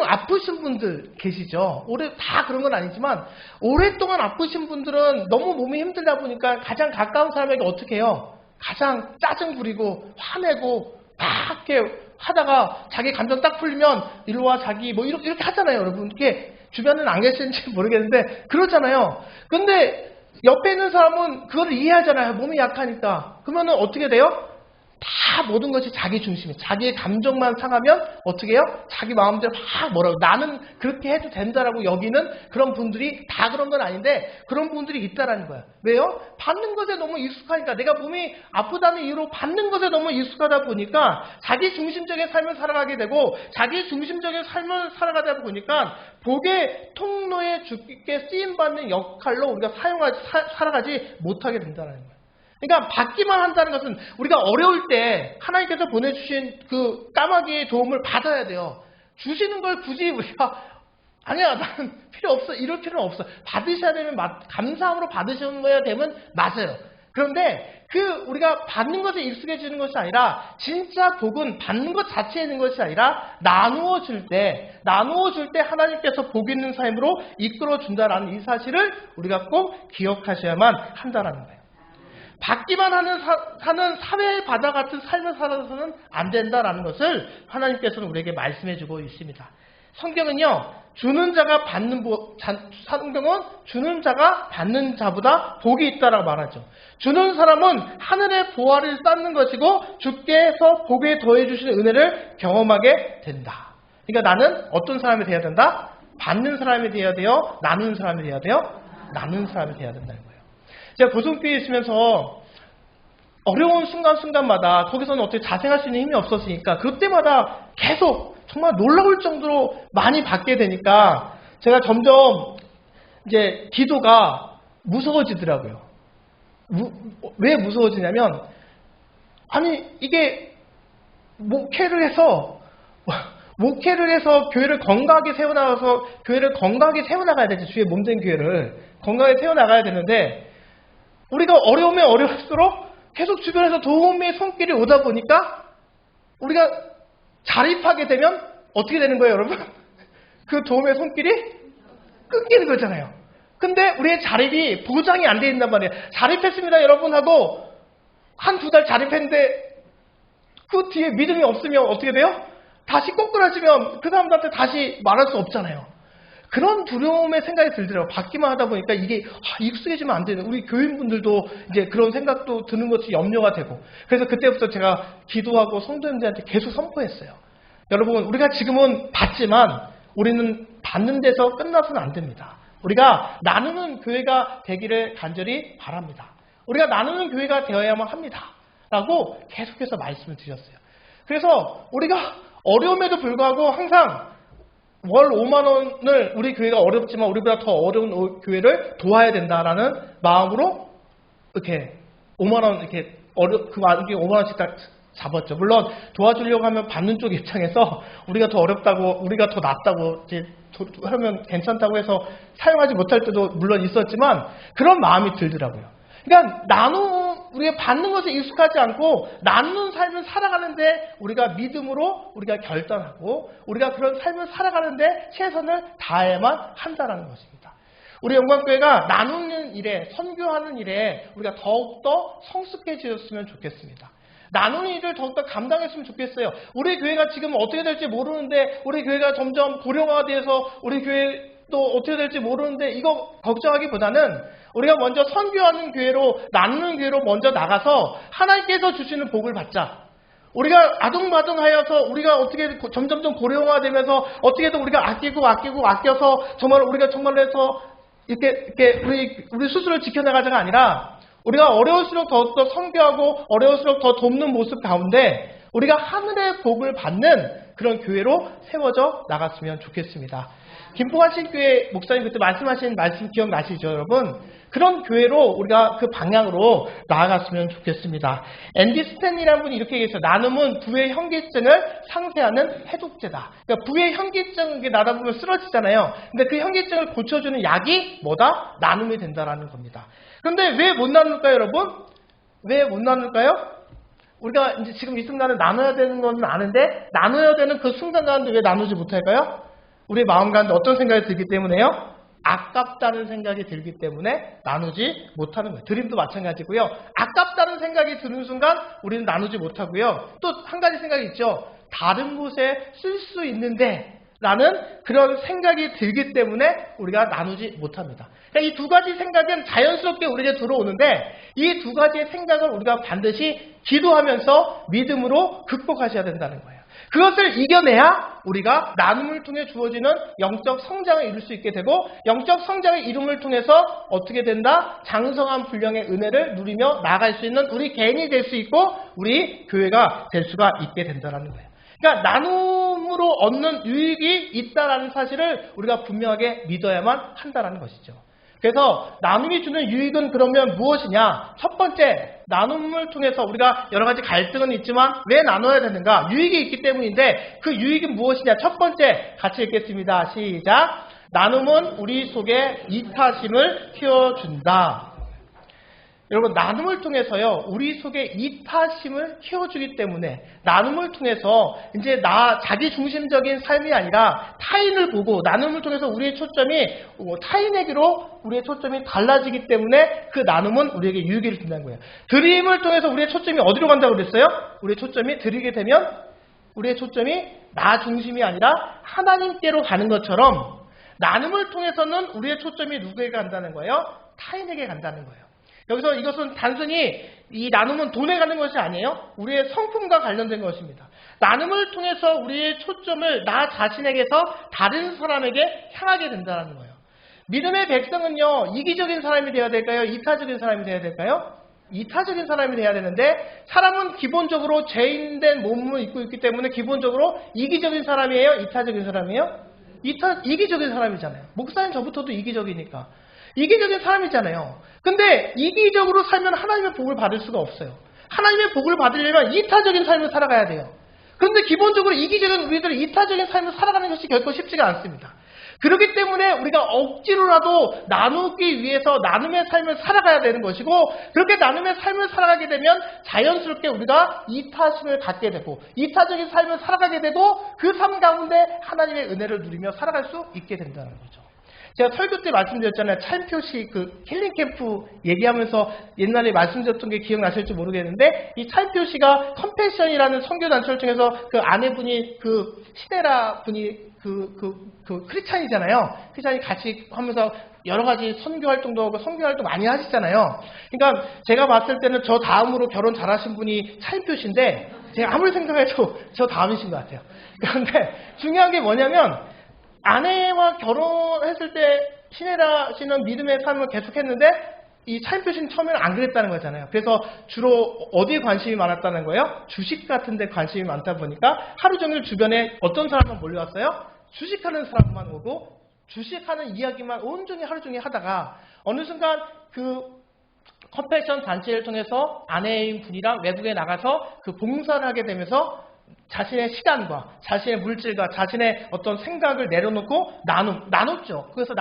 아프신 분들 계시죠? 다 그런 건 아니지만, 오랫동안 아프신 분들은 너무 몸이 힘들다 보니까 가장 가까운 사람에게 어떻게 해요? 가장 짜증 부리고, 화내고, 막 이렇게 하다가 자기 감정 딱 풀리면, 일로 와, 자기, 뭐 이렇게 하잖아요, 여러분. 이게 주변에는 안 계시는지 모르겠는데, 그러잖아요. 근데 옆에 있는 사람은 그걸 이해하잖아요. 몸이 약하니까. 그러면은 어떻게 돼요? 다 모든 것이 자기 중심이에요. 자기의 감정만 상하면 어떻게 해요? 자기 마음대로 막 뭐라고 나는 그렇게 해도 된다라고 여기는 그런 분들이 다 그런 건 아닌데 그런 분들이 있다라는 거예요. 왜요? 받는 것에 너무 익숙하니까 내가 몸이 아프다는 이유로 받는 것에 너무 익숙하다 보니까 자기 중심적인 삶을 살아가게 되고 자기 중심적인 삶을 살아가다 보니까 복의 통로에 주께 쓰임받는 역할로 우리가 살아가지 못하게 된다는 거예요. 그러니까 받기만 한다는 것은 우리가 어려울 때 하나님께서 보내주신 그 까마귀의 도움을 받아야 돼요. 주시는 걸 굳이 우리가 아니야 나는 필요 없어 이럴 필요는 없어. 받으셔야 되면 감사함으로 받으시는 거야 되면 맞아요. 그런데 우리가 받는 것에 익숙해지는 것이 아니라 진짜 복은 받는 것 자체에 있는 것이 아니라 나누어 줄 때 하나님께서 복 있는 삶으로 이끌어 준다라는 이 사실을 우리가 꼭 기억하셔야만 한다라는 거예요. 받기만 하는 사회의 바다 같은 삶을 살아서는 안 된다라는 것을 하나님께서는 우리에게 말씀해주고 있습니다. 성경은 주는 자가 받는 자보다 복이 있다라고 말하죠. 주는 사람은 하늘의 보화를 쌓는 것이고 주께서 복에 더해주시는 은혜를 경험하게 된다. 그러니까 나는 어떤 사람이 되어야 된다? 받는 사람이 되어야 돼요? 나누는 사람이 되어야 돼요? 나누는 사람이 되어야 된다는 거예요. 제가 고등교회에 있으면서 어려운 순간순간마다 거기서는 어떻게 자생할 수 있는 힘이 없었으니까 그때마다 계속 정말 놀라울 정도로 많이 받게 되니까 제가 점점 이제 기도가 무서워지더라고요. 왜 무서워지냐면 아니 이게 목회를 해서 교회를 건강하게 세워나가야 되지. 주의 몸된 교회를 건강하게 세워나가야 되는데 우리가 어려우면 어려울수록 계속 주변에서 도움의 손길이 오다 보니까 우리가 자립하게 되면 어떻게 되는 거예요, 여러분? 그 도움의 손길이 끊기는 거잖아요. 근데 우리의 자립이 보장이 안 돼 있단 말이에요. 자립했습니다, 여러분 하고 한두 달 자립했는데 그 뒤에 믿음이 없으면 어떻게 돼요? 다시 꼬꾸라지면 그 사람들한테 다시 말할 수 없잖아요. 그런 두려움의 생각이 들더라고요. 받기만 하다 보니까 이게 익숙해지면 안 되는 우리 교인분들도 이제 그런 생각도 드는 것이 염려가 되고 그래서 그때부터 제가 기도하고 성도님들한테 계속 선포했어요. 여러분 우리가 지금은 받지만 우리는 받는 데서 끝나서는 안 됩니다. 우리가 나누는 교회가 되기를 간절히 바랍니다. 우리가 나누는 교회가 되어야만 합니다. 라고 계속해서 말씀을 드렸어요. 그래서 우리가 어려움에도 불구하고 항상 월 5만 원을 우리 교회가 어렵지만 우리보다 더 어려운 교회를 도와야 된다라는 마음으로 이렇게 5만 원 이렇게 그 5만 원씩 딱 잡았죠. 물론 도와주려고 하면 받는 쪽 입장에서 우리가 더 어렵다고, 우리가 더 낫다고 이제 하면 괜찮다고 해서 사용하지 못할 때도 물론 있었지만 그런 마음이 들더라고요. 그러니까 우리가 받는 것에 익숙하지 않고 나누는 삶을 살아가는데 우리가 믿음으로 우리가 결단하고 우리가 그런 삶을 살아가는데 최선을 다해야만 한다는 것입니다. 우리 영광교회가 나누는 일에, 선교하는 일에 우리가 더욱더 성숙해지셨으면 좋겠습니다. 나누는 일을 더욱더 감당했으면 좋겠어요. 우리 교회가 지금 어떻게 될지 모르는데, 우리 교회가 점점 고령화돼서 우리 교회도 어떻게 될지 모르는데 이거 걱정하기보다는 우리가 먼저 선교하는 교회로, 나누는 교회로 먼저 나가서 하나님께서 주시는 복을 받자. 우리가 아둥바둥하여서 우리가 어떻게 점점점 고령화되면서 어떻게든 우리가 아껴서 정말 우리가 정말로 해서 이렇게 우리 스스로를 지켜나가자가 아니라 우리가 어려울수록 더욱더 선교하고 어려울수록 더 돕는 모습 가운데 우리가 하늘의 복을 받는 그런 교회로 세워져 나갔으면 좋겠습니다. 김포한신교회 목사님 그때 말씀하신 말씀 기억나시죠, 여러분? 그런 교회로 우리가 그 방향으로 나아갔으면 좋겠습니다. 앤디 스탠리라는 분이 이렇게 얘기했어요. 나눔은 부의 현기증을 상쇄하는 해독제다. 그러니까 부의 현기증이 나다 보면 쓰러지잖아요. 근데 그 현기증을 고쳐주는 약이 뭐다? 나눔이 된다라는 겁니다. 그런데 왜 못 나눌까요, 여러분? 왜 못 나눌까요? 우리가 이제 지금 이 순간은 나눠야 되는 건 아는데 나눠야 되는 그 순간 가운데 왜 나누지 못할까요? 우리 마음 가운데 어떤 생각이 들기 때문에요? 아깝다는 생각이 들기 때문에 나누지 못하는 거예요. 드림도 마찬가지고요. 아깝다는 생각이 드는 순간 우리는 나누지 못하고요. 또 한 가지 생각이 있죠. 다른 곳에 쓸 수 있는데 라는 그런 생각이 들기 때문에 우리가 나누지 못합니다. 그러니까 이 두 가지 생각은 자연스럽게 우리에게 들어오는데 이 두 가지의 생각을 우리가 반드시 기도하면서 믿음으로 극복하셔야 된다는 거예요. 그것을 이겨내야 우리가 나눔을 통해 주어지는 영적 성장을 이룰 수 있게 되고 영적 성장의 이룸을 통해서 어떻게 된다? 장성한 분량의 은혜를 누리며 나아갈 수 있는 우리 개인이 될 수 있고 우리 교회가 될 수가 있게 된다는 거예요. 그러니까 나눔으로 얻는 유익이 있다라는 사실을 우리가 분명하게 믿어야만 한다는 것이죠. 그래서 나눔이 주는 유익은 그러면 무엇이냐? 첫 번째, 나눔을 통해서 우리가 여러 가지 갈등은 있지만 왜 나눠야 되는가? 유익이 있기 때문인데 그 유익은 무엇이냐? 첫 번째, 같이 읽겠습니다. 시작. 나눔은 우리 속에 이타심을 키워준다. 여러분, 나눔을 통해서요, 우리 속에 이타심을 키워주기 때문에 나눔을 통해서 이제 자기 중심적인 삶이 아니라 타인을 보고 나눔을 통해서 우리의 초점이 타인에게로 우리의 초점이 달라지기 때문에 그 나눔은 우리에게 유익을 준다는 거예요. 드림을 통해서 우리의 초점이 어디로 간다고 그랬어요? 우리의 초점이 드리게 되면 우리의 초점이 나 중심이 아니라 하나님께로 가는 것처럼 나눔을 통해서는 우리의 초점이 누구에게 간다는 거예요? 타인에게 간다는 거예요. 여기서 이것은 단순히 이 나눔은 돈에 가는 것이 아니에요. 우리의 성품과 관련된 것입니다. 나눔을 통해서 우리의 초점을 나 자신에게서 다른 사람에게 향하게 된다는 거예요. 믿음의 백성은요, 이기적인 사람이 되어야 될까요? 이타적인 사람이 되어야 될까요? 이타적인 사람이 되어야 되는데 사람은 기본적으로 죄인된 몸을 입고 있기 때문에 기본적으로 이기적인 사람이에요? 이타적인 사람이에요? 이기적인 사람이잖아요. 목사님 저부터도 이기적이니까. 이기적인 사람이잖아요. 근데 이기적으로 살면 하나님의 복을 받을 수가 없어요. 하나님의 복을 받으려면 이타적인 삶을 살아가야 돼요. 그런데 기본적으로 이기적인 우리들은 이타적인 삶을 살아가는 것이 결코 쉽지가 않습니다. 그렇기 때문에 우리가 억지로라도 나누기 위해서 나눔의 삶을 살아가야 되는 것이고 그렇게 나눔의 삶을 살아가게 되면 자연스럽게 우리가 이타심을 갖게 되고 이타적인 삶을 살아가게 되고 그 삶 가운데 하나님의 은혜를 누리며 살아갈 수 있게 된다는 거죠. 제가 설교 때 말씀드렸잖아요. 찰표시 그 힐링 캠프 얘기하면서 옛날에 말씀드렸던 게 기억나실지 모르겠는데 이 찰표시가 컴패션이라는 선교단체를 통해서 그 아내분이 그 시데라 분이 그 크리스찬이잖아요. 크리스찬이 같이 하면서 여러 가지 선교 활동도 하고 선교 활동 많이 하시잖아요. 그러니까 제가 봤을 때는 저 다음으로 결혼 잘하신 분이 찰표시인데 제가 아무리 생각해도 저 다음이신 것 같아요. 그런데 중요한 게 뭐냐면 아내와 결혼했을 때 시네라 씨는 믿음의 삶을 계속했는데 이 차인표 씨는 처음에는 안 그랬다는 거잖아요. 그래서 주로 어디에 관심이 많았다는 거예요? 주식 같은 데 관심이 많다 보니까 하루 종일 주변에 어떤 사람만 몰려왔어요? 주식하는 사람만 오고 주식하는 이야기만 온종일 하루 종일 하다가 어느 순간 그 컴패션 단체를 통해서 아내인 분이랑 외국에 나가서 그 봉사를 하게 되면서 자신의 시간과 자신의 물질과 자신의 어떤 생각을 내려놓고 나눴죠. 그래서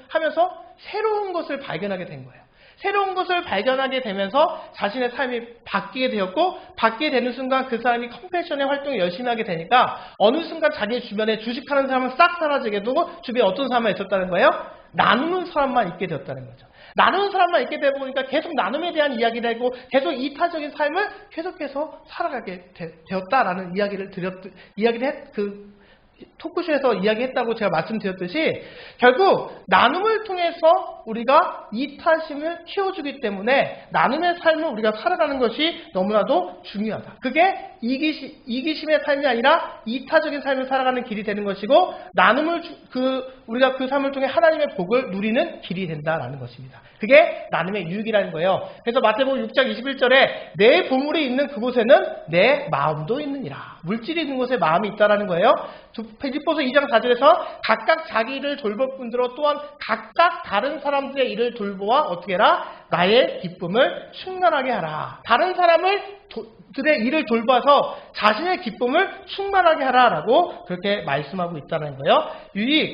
하면서 새로운 것을 발견하게 된 거예요. 새로운 것을 발견하게 되면서 자신의 삶이 바뀌게 되었고, 바뀌게 되는 순간 그 사람이 컴패션의 활동을 열심히 하게 되니까 어느 순간 자기 주변에 주식하는 사람은 싹 사라지게 되고 주변에 어떤 사람만 있었다는 거예요? 나누는 사람만 있게 되었다는 거죠. 나누는 사람만 있게 되다 보니까 계속 나눔에 대한 이야기를 하고 계속 이타적인 삶을 계속해서 살아가게 되었다라는 이야기를 토크쇼에서 이야기했다고 제가 말씀드렸듯이 결국 나눔을 통해서 우리가 이타심을 키워주기 때문에 나눔의 삶을 우리가 살아가는 것이 너무나도 중요하다. 그게 이기심의 삶이 아니라 이타적인 삶을 살아가는 길이 되는 것이고 나눔을 우리가 그 삶을 통해 하나님의 복을 누리는 길이 된다라는 것입니다. 그게 나눔의 유익이라는 거예요. 그래서 마태복음 6장 21절에 내 보물이 있는 그곳에는 내 마음도 있느니라. 물질이 있는 곳에 마음이 있다라는 거예요. 빌립보서 2장 4절에서 각각 자기 일을 돌볼 뿐더러 또한 각각 다른 사람들의 일을 돌보아 어떻게 해라? 나의 기쁨을 충만하게 하라. 다른 사람들의 일을 돌봐서 자신의 기쁨을 충만하게 하라라고 그렇게 말씀하고 있다는 거예요.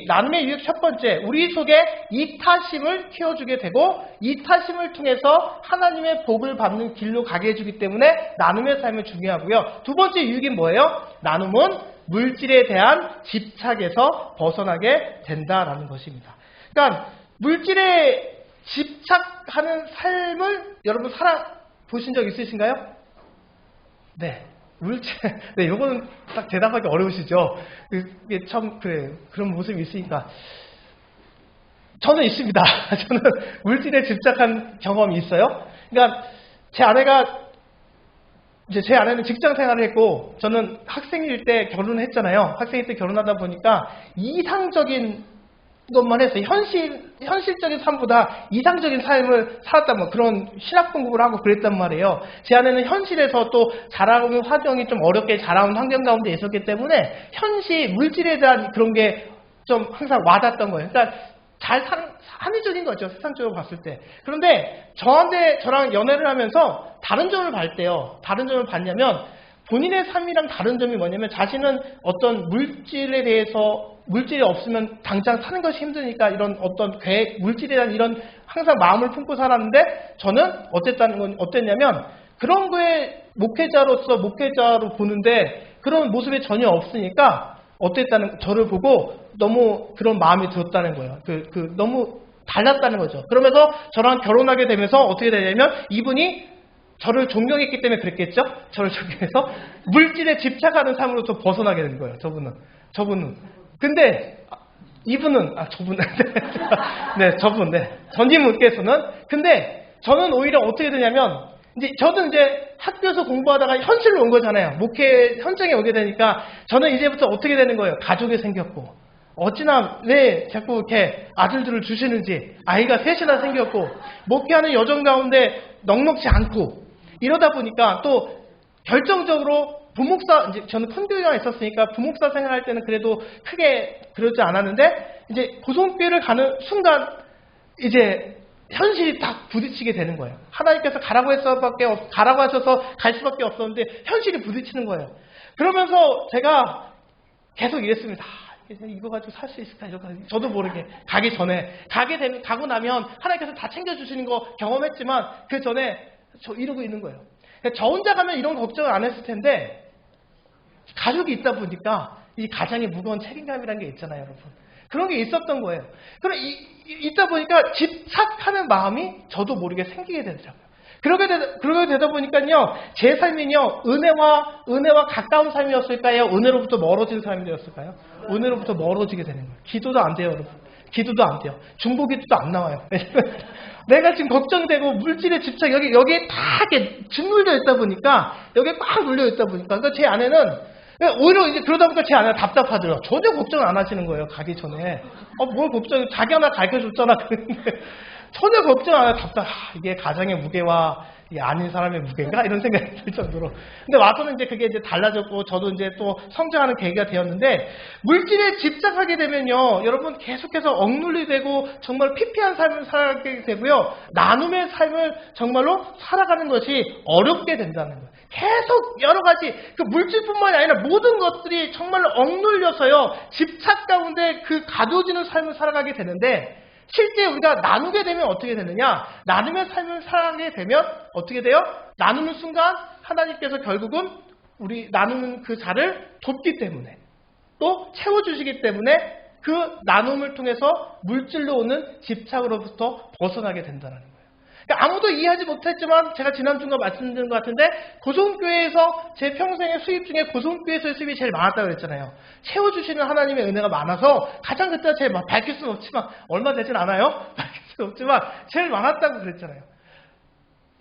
나눔의 유익 첫 번째, 우리 속에 이타심을 키워주게 되고 이타심을 통해서 하나님의 복을 받는 길로 가게 해주기 때문에 나눔의 삶이 중요하고요. 두 번째 유익이 뭐예요? 나눔은 물질에 대한 집착에서 벗어나게 된다라는 것입니다. 그러니까 물질에 집착하는 삶을 여러분 살아보신 적 있으신가요? 네. 네, 요거는 딱 대답하기 어려우시죠? 이게 참, 그런 모습이 있으니까. 저는 있습니다. 저는 물질에 집착한 경험이 있어요. 그러니까 제 아내는 직장 생활을 했고, 저는 학생일 때 결혼을 했잖아요. 학생일 때 결혼하다 보니까 이상적인 것만 했어요. 현실적인 삶보다 이상적인 삶을 살았단 그런 신학 공부를 하고 그랬단 말이에요. 제 아내는 현실에서 또 자라오는 환경이 좀 어렵게 자라온 환경 가운데 있었기 때문에 물질에 대한 그런 게 좀 항상 와닿았던 거예요. 그러니까 합리적인 거죠. 세상적으로 봤을 때. 그런데 저랑 연애를 하면서 다른 점을 봤대요. 다른 점을 봤냐면 본인의 삶이랑 다른 점이 뭐냐면 자신은 어떤 물질이 없으면 당장 사는 것이 힘드니까 이런 어떤 물질에 대한 이런 항상 마음을 품고 살았는데 저는 어땠냐면 그런 거에 목회자로 보는데 그런 모습이 전혀 없으니까 저를 보고 너무 그런 마음이 들었다는 거예요. 너무 달랐다는 거죠. 그러면서 저랑 결혼하게 되면서 어떻게 되냐면 이분이 저를 존경했기 때문에 그랬겠죠? 저를 존경해서 물질에 집착하는 삶으로서 벗어나게 된 거예요. 저분은. 근데 전님께서는 근데 저는 오히려 어떻게 되냐면 저는 학교에서 공부하다가 현실로 온 거잖아요. 목회 현장에 오게 되니까 저는 이제부터 어떻게 되는 거예요? 가족이 생겼고 어찌나 왜 자꾸 이렇게 아들들을 주시는지 아이가 셋이나 생겼고 목회하는 여정 가운데 넉넉지 않고 이러다 보니까 또 결정적으로 저는 큰 교회가 있었으니까 부목사 생활할 때는 그래도 크게 그러지 않았는데 고등교회를 가는 순간 현실이 딱 부딪히게 되는 거예요. 하나님께서 가라고 하셔서 갈 수밖에 없었는데 현실이 부딪히는 거예요. 그러면서 제가 계속 이랬습니다. 이거 가지고 살 수 있을까? 저도 모르게 가고 나면 하나님께서 다 챙겨주시는 거 경험했지만 그 전에 이러고 있는 거예요. 저 혼자 가면 이런 걱정을 안 했을 텐데 가족이 있다 보니까 이 가장의 무거운 책임감이라는 게 있잖아요, 여러분. 그런 게 있었던 거예요. 그럼 있다 보니까 집착하는 마음이 저도 모르게 생기게 되더라고요. 그러게 되다 보니까요, 제 삶이요, 은혜와 가까운 삶이었을까요? 은혜로부터 멀어진 삶이 되었을까요? 은혜로부터 멀어지게 되는 거예요. 기도도 안 돼요, 여러분. 기도도 안 돼요. 중보기도도 안 나와요. 내가 지금 걱정되고 물질의 집착 여기에 다 이렇게 짓눌려 있다 보니까 여기에 꽉 눌려 있다 보니까 그러니까 제 아내는 오히려 그러다 보니까 제 아내가 답답하더라고요. 전혀 걱정을 안 하시는 거예요. 가기 전에. 뭘 자기 하나 가르쳐줬잖아. 그랬는데 전혀 걱정 안 해요. 이게 가장의 무게와 이게 아닌 사람의 무게인가? 이런 생각이 들 정도로. 근데 와서는 이제 그게 이제 달라졌고, 저도 이제 또 성장하는 계기가 되었는데, 물질에 집착하게 되면요, 여러분 계속해서 억눌리되고, 정말 피폐한 삶을 살아가게 되고요, 나눔의 삶을 정말로 살아가는 것이 어렵게 된다는 거예요. 계속 여러 가지, 그 물질뿐만이 아니라 모든 것들이 정말로 억눌려서요, 집착 가운데 그 가둬지는 삶을 살아가게 되는데, 실제 우리가 나누게 되면 어떻게 되느냐? 나눔의 삶을 살아가게 되면 어떻게 돼요? 나누는 순간 하나님께서 결국은 우리 나누는 그 자를 돕기 때문에 또 채워주시기 때문에 그 나눔을 통해서 물질로 오는 집착으로부터 벗어나게 된다는 거예요. 그러니까 아무도 이해하지 못했지만 제가 지난주가 말씀드린 것 같은데 고속교회에서 제 평생의 수입 중에 고속교회에서의 수입이 제일 많았다고 그랬잖아요. 채워주시는 하나님의 은혜가 많아서 가장 그때가 제일 밝힐 수는 없지만 얼마 되진 않아요. 밝힐 수는 없지만 제일 많았다고 그랬잖아요.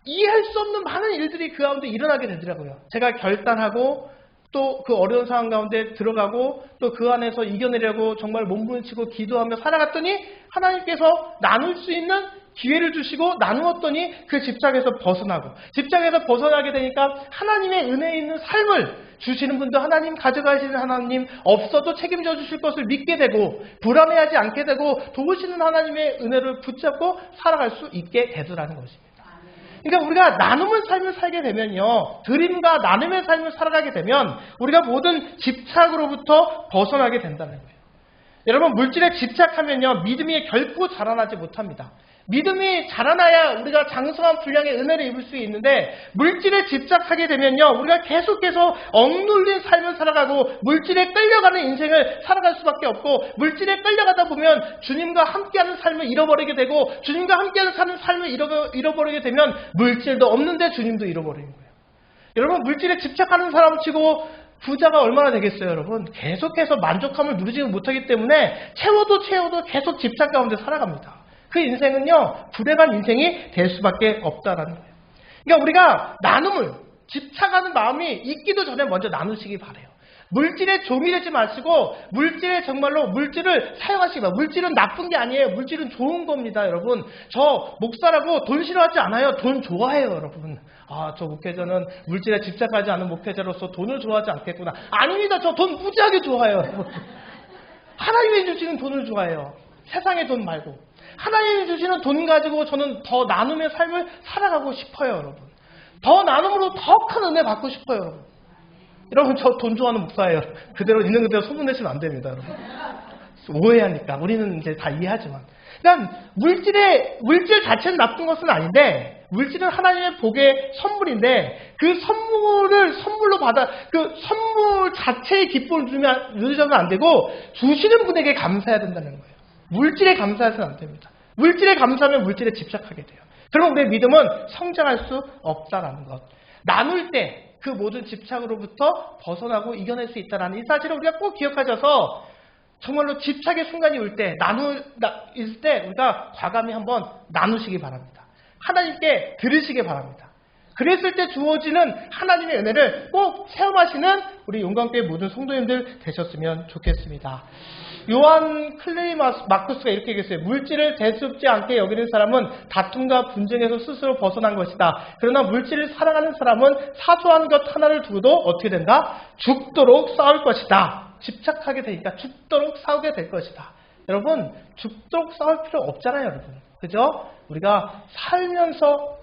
이해할 수 없는 많은 일들이 그 가운데 일어나게 되더라고요. 제가 결단하고 또 그 어려운 상황 가운데 들어가고 또 그 안에서 이겨내려고 정말 몸부림치고 기도하며 살아갔더니 하나님께서 나눌 수 있는 기회를 주시고 나누었더니 그 집착에서 벗어나고 집착에서 벗어나게 되니까 하나님의 은혜 있는 삶을 주시는 분도 하나님, 가져가시는 하나님, 없어도 책임져 주실 것을 믿게 되고 불안해하지 않게 되고 도우시는 하나님의 은혜를 붙잡고 살아갈 수 있게 되더라는 것입니다. 그러니까 우리가 나눔의 삶을 살게 되면요, 드림과 나눔의 삶을 살아가게 되면 우리가 모든 집착으로부터 벗어나게 된다는 거예요. 여러분, 물질에 집착하면요, 믿음이 결코 자라나지 못합니다. 믿음이 자라나야 우리가 장성한 분량의 은혜를 입을 수 있는데 물질에 집착하게 되면요, 우리가 계속해서 억눌린 삶을 살아가고 물질에 끌려가는 인생을 살아갈 수밖에 없고 물질에 끌려가다 보면 주님과 함께하는 삶을 잃어버리게 되고 주님과 함께하는 사는 삶을 잃어버리게 되면 물질도 없는데 주님도 잃어버리는 거예요. 여러분, 물질에 집착하는 사람 치고 부자가 얼마나 되겠어요, 여러분? 계속해서 만족함을 누리지 못하기 때문에 채워도 계속 집착 가운데 살아갑니다. 그 인생은요, 불행한 인생이 될 수밖에 없다라는 거예요. 그러니까 우리가 나눔을, 집착하는 마음이 있기도 전에 먼저 나누시기 바라요. 물질에 종이 되지 마시고 물질에 정말로 물질을 사용하시기 바랍니다. 물질은 나쁜 게 아니에요. 물질은 좋은 겁니다, 여러분. 저 목사라고 돈 싫어하지 않아요. 돈 좋아해요, 여러분. 아, 저 목회자는 물질에 집착하지 않은 목회자로서 돈을 좋아하지 않겠구나. 아닙니다. 저 돈 무지하게 좋아해요, 여러분. 하나님이 주시는 돈을 좋아해요. 세상의 돈 말고. 하나님이 주시는 돈 가지고 저는 더 나눔의 삶을 살아가고 싶어요, 여러분. 더 나눔으로 더 큰 은혜 받고 싶어요, 여러분. 여러분, 저 돈 좋아하는 목사예요. 그대로 있는 그대로 소문내시면 안 됩니다, 여러분. 오해하니까. 우리는 이제 다 이해하지만. 그러니까 물질 자체는 나쁜 것은 아닌데 물질은 하나님의 복의 선물인데 그 선물을 선물로 받아 그 선물 자체의 기쁨을 누리셔서는 안 되고 주시는 분에게 감사해야 된다는 거예요. 물질에 감사해서는 안 됩니다. 물질에 감사하면 물질에 집착하게 돼요. 그럼 우리의 믿음은 성장할 수 없다라는 것. 나눌 때 그 모든 집착으로부터 벗어나고 이겨낼 수 있다는 이 사실을 우리가 꼭 기억하셔서 정말로 집착의 순간이 올 때, 있을 때 우리가 과감히 한번 나누시기 바랍니다. 하나님께 들으시기 바랍니다. 그랬을 때 주어지는 하나님의 은혜를 꼭 체험하시는 우리 용광교회 모든 성도님들 되셨으면 좋겠습니다. 요한 클레이 마쿠스가 이렇게 얘기했어요. 물질을 대수롭지 않게 여기는 사람은 다툼과 분쟁에서 스스로 벗어난 것이다. 그러나 물질을 사랑하는 사람은 사소한 것 하나를 두고도 어떻게 된다? 죽도록 싸울 것이다. 집착하게 되니까 죽도록 싸우게 될 것이다. 여러분, 죽도록 싸울 필요 없잖아요, 여러분. 그죠? 우리가 살면서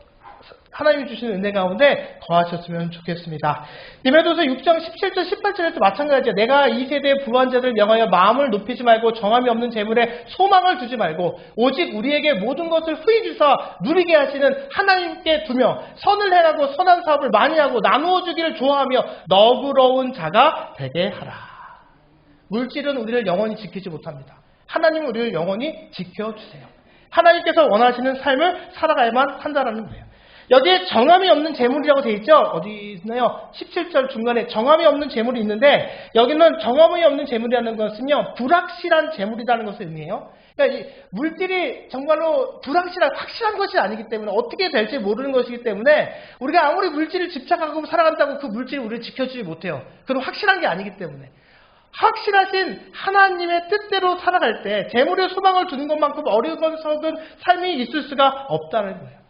하나님이 주시는 은혜 가운데 거하셨으면 좋겠습니다. 디모데후서 6장 17절 18절에도 마찬가지죠. 내가 이 세대의 부한 자들을 명하여 마음을 높이지 말고 정함이 없는 재물에 소망을 두지 말고 오직 우리에게 모든 것을 후히 주사 누리게 하시는 하나님께 두며 선을 행하고 선한 사업을 많이 하고 나누어 주기를 좋아하며 너그러운 자가 되게 하라. 물질은 우리를 영원히 지키지 못합니다. 하나님은 우리를 영원히 지켜주세요. 하나님께서 원하시는 삶을 살아가야만 한다는 거예요. 여기에 정함이 없는 재물이라고 되어 있죠? 어디 있나요? 17절 중간에 정함이 없는 재물이 있는데 여기는 정함이 없는 재물이라는 것은요, 불확실한 재물이라는 것을 의미해요. 그러니까 이 물질이 정말로 확실한 것이 아니기 때문에 어떻게 될지 모르는 것이기 때문에 우리가 아무리 물질을 집착하고 살아간다고 그 물질이 우리를 지켜주지 못해요. 그건 확실한 게 아니기 때문에. 확실하신 하나님의 뜻대로 살아갈 때 재물에 소망을 두는 것만큼 어리석은 삶이 있을 수가 없다는 거예요.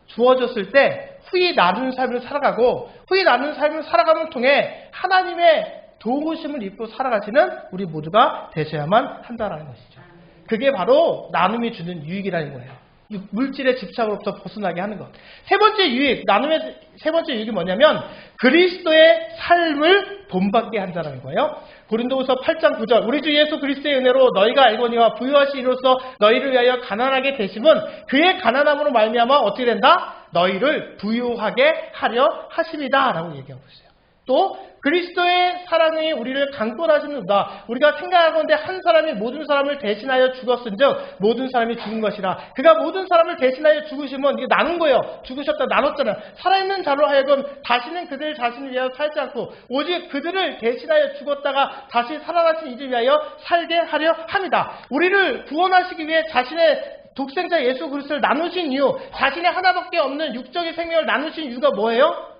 주어졌을 때 후히 나누는 삶을 살아가고 후히 나누는 삶을 살아감을 통해 하나님의 도우심을 입고 살아가시는 우리 모두가 되셔야만 한다는 것이죠. 그게 바로 나눔이 주는 유익이라는 거예요. 물질의 집착으로부터 벗어나게 하는 것. 세 번째 유익, 나눔의 세 번째 유익이 뭐냐면 그리스도의 삶을 본받게 한다는 거예요. 고린도후서 8장 9절 우리 주 예수 그리스도의 은혜로 너희가 알거니와 부유하신 이로써 너희를 위하여 가난하게 되심은 그의 가난함으로 말미암아 어떻게 된다? 너희를 부유하게 하려 하심이다 라고 얘기하고 있어요. 또 그리스도의 사랑이 우리를 강권하시는다. 우리가 생각하건대 한 사람이 모든 사람을 대신하여 죽었은즉 모든 사람이 죽은 것이라. 그가 모든 사람을 대신하여 죽으시면 이게 나눈 거예요. 죽으셨다 나눴잖아요. 살아있는 자로 하여금 다시는 그들 자신을 위하여 살지 않고 오직 그들을 대신하여 죽었다가 다시 살아나신 이를 위하여 살게 하려 합니다. 우리를 구원하시기 위해 자신의 독생자 예수 그리스도를 나누신 이유, 자신의 하나밖에 없는 육적인 생명을 나누신 이유가 뭐예요?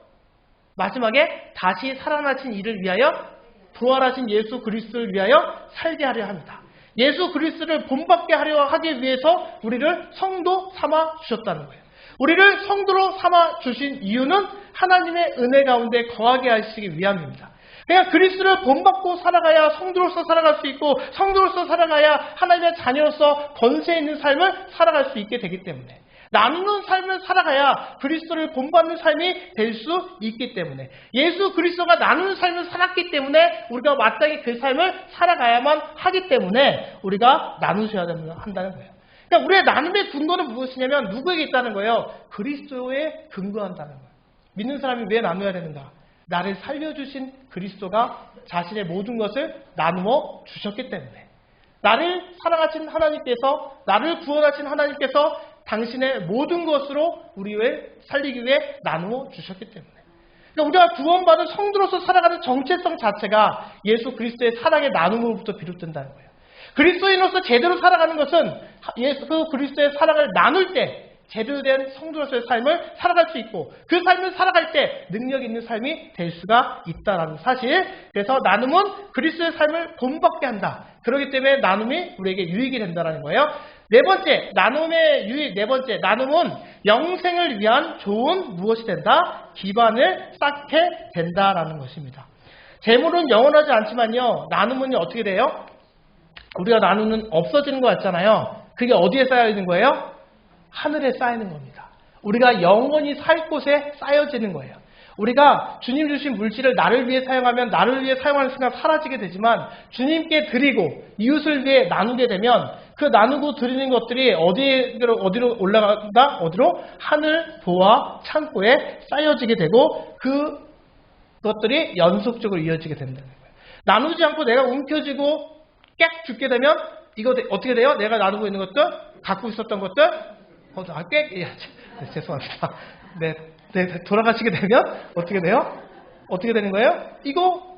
마지막에 다시 살아나신 이를 위하여 부활하신 예수 그리스도를 위하여 살게 하려 합니다. 예수 그리스도를 본받게 하려 하기 위해서 우리를 성도 삼아 주셨다는 거예요. 우리를 성도로 삼아 주신 이유는 하나님의 은혜 가운데 거하게 하시기 위함입니다. 그러니까 그리스도를 본받고 살아가야 성도로서 살아갈 수 있고 성도로서 살아가야 하나님의 자녀로서 권세 있는 삶을 살아갈 수 있게 되기 때문에 나누는 삶을 살아가야 그리스도를 본받는 삶이 될 수 있기 때문에 예수 그리스도가 나누는 삶을 살았기 때문에 우리가 마땅히 그 삶을 살아가야만 하기 때문에 우리가 나누셔야 한다는 거예요. 그러니까 우리의 나눔의 근거는 무엇이냐면 누구에게 있다는 거예요? 그리스도에 근거한다는 거예요. 믿는 사람이 왜 나눠야 되는가? 나를 살려주신 그리스도가 자신의 모든 것을 나누어 주셨기 때문에 나를 사랑하신 하나님께서 나를 구원하신 하나님께서 당신의 모든 것으로 우리를 살리기 위해 나누어 주셨기 때문에 그러니까 우리가 구원받은 성도로서 살아가는 정체성 자체가 예수 그리스도의 사랑의 나눔으로부터 비롯된다는 거예요. 그리스도인으로서 제대로 살아가는 것은 예수 그리스도의 사랑을 나눌 때 제대로 된 성도로서의 삶을 살아갈 수 있고 그 삶을 살아갈 때 능력 있는 삶이 될 수가 있다는 사실. 그래서 나눔은 그리스도의 삶을 본받게 한다. 그렇기 때문에 나눔이 우리에게 유익이 된다는 거예요. 네 번째, 나눔의 유익 네 번째, 나눔은 영생을 위한 좋은 무엇이 된다? 기반을 쌓게 된다라는 것입니다. 재물은 영원하지 않지만요. 나눔은 어떻게 돼요? 우리가 나누는 없어지는 것 같잖아요. 그게 어디에 쌓여 있는 거예요? 하늘에 쌓이는 겁니다. 우리가 영원히 살 곳에 쌓여지는 거예요. 우리가 주님 주신 물질을 나를 위해 사용하면 나를 위해 사용하는 순간 사라지게 되지만 주님께 드리고 이웃을 위해 나누게 되면 그 나누고 드리는 것들이 어디로 올라간다? 어디로? 하늘 보화 창고에 쌓여지게 되고 그것들이 연속적으로 이어지게 된다는 거예요. 나누지 않고 내가 움켜쥐고 깍 죽게 되면 이거 어떻게 돼요? 내가 나누고 있는 것들, 갖고 있었던 것들 죄송합니다. 네, 돌아가시게 되면 어떻게 돼요? 어떻게 되는 거예요? 이거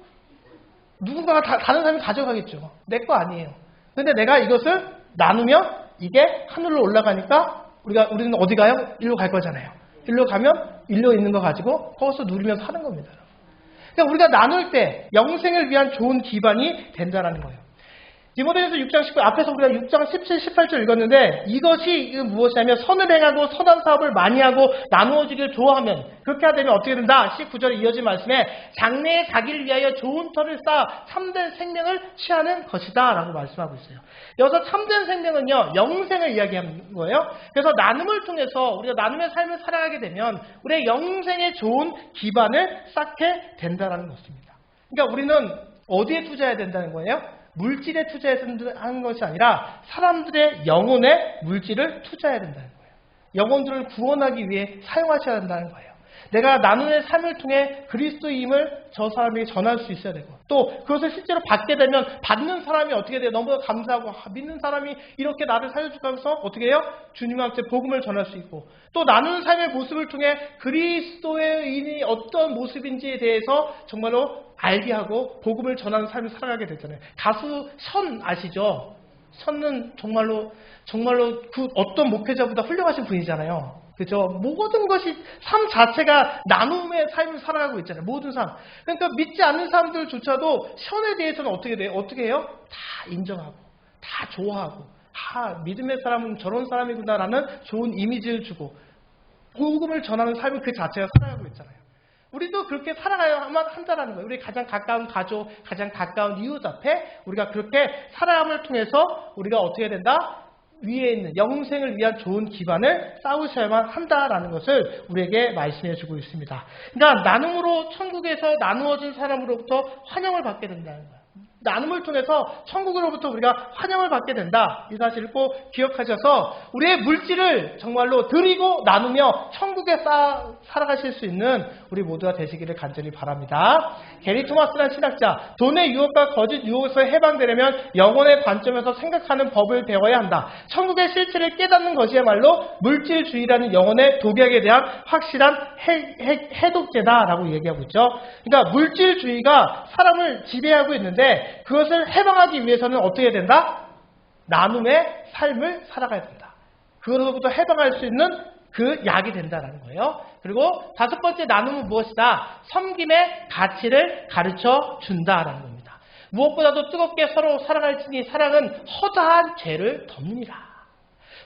누군가가 다른 사람이 가져가겠죠. 내 거 아니에요. 근데 내가 이것을 나누면 이게 하늘로 올라가니까 우리는 어디 가요? 일로 갈 거잖아요. 일로 가면 일로 있는 거 가지고 거기서 누리면서 사는 겁니다. 그러니까 우리가 나눌 때 영생을 위한 좋은 기반이 된다는 거예요. 디모데전서 6장 19, 앞에서 우리가 6장 17, 18절 읽었는데 이것이 무엇이냐면 선을 행하고 선한 사업을 많이 하고 나누어지길 좋아하면 그렇게 하되면 어떻게 된다? 19절에 이어진 말씀에 장래에 자기를 위하여 좋은 터를 쌓아 참된 생명을 취하는 것이다 라고 말씀하고 있어요. 여기서 참된 생명은요 영생을 이야기하는 거예요. 그래서 나눔을 통해서 우리가 나눔의 삶을 살아가게 되면 우리의 영생에 좋은 기반을 쌓게 된다는 것입니다. 그러니까 우리는 어디에 투자해야 된다는 거예요? 물질에 투자하는 것이 아니라 사람들의 영혼에 물질을 투자해야 된다는 거예요. 영혼들을 구원하기 위해 사용하셔야 한다는 거예요. 내가 나눔의 삶을 통해 그리스도임을 저 사람에게 전할 수 있어야 되고 또 그것을 실제로 받게 되면 받는 사람이 어떻게 돼요? 너무 감사하고 믿는 사람이 이렇게 나를 살려줄까 해서 어떻게 해요? 주님한테 복음을 전할 수 있고 또 나누는 삶의 모습을 통해 그리스도인이 어떤 모습인지에 대해서 정말로 알게 하고 복음을 전하는 삶을 살아가게 되잖아요. 가수 션 아시죠? 션은 정말로 그 어떤 목회자보다 훌륭하신 분이잖아요. 그죠? 모든 것이 삶 자체가 나눔의 삶을 살아가고 있잖아요. 모든 삶. 그러니까 믿지 않는 사람들조차도 션에 대해서는 어떻게 돼요? 어떻게 해요? 다 인정하고 다 좋아하고 믿음의 사람은 저런 사람이구나라는 좋은 이미지를 주고 복음을 전하는 삶을 그 자체가 살아가고 있잖아요. 우리도 그렇게 살아가야만 한다는 거예요. 우리 가장 가까운 가족, 가장 가까운 이웃 앞에 우리가 그렇게 살아감을 통해서 우리가 어떻게 된다? 위에 있는 영생을 위한 좋은 기반을 쌓으셔야만 한다라는 것을 우리에게 말씀해 주고 있습니다. 그러니까 나눔으로 천국에서 나누어진 사람으로부터 환영을 받게 된다는 거예요. 나눔을 통해서 천국으로부터 우리가 환영을 받게 된다. 이 사실을 꼭 기억하셔서 우리의 물질을 정말로 드리고 나누며 천국에 살아가실 수 있는 우리 모두가 되시기를 간절히 바랍니다. 게리 토마스라는 신학자, 돈의 유혹과 거짓 유혹에서 해방되려면 영혼의 관점에서 생각하는 법을 배워야 한다. 천국의 실체를 깨닫는 것이야말로 물질주의라는 영혼의 독약에 대한 확실한 해독제다라고 얘기하고 있죠. 그러니까 물질주의가 사람을 지배하고 있는데 그것을 해방하기 위해서는 어떻게 된다? 나눔의 삶을 살아가야 된다. 그것으로부터 해방할 수 있는 그 약이 된다는 거예요. 그리고 다섯 번째 나눔은 무엇이다? 섬김의 가치를 가르쳐 준다라는 겁니다. 무엇보다도 뜨겁게 서로 살아갈지니 사랑은 허다한 죄를 덮느니라.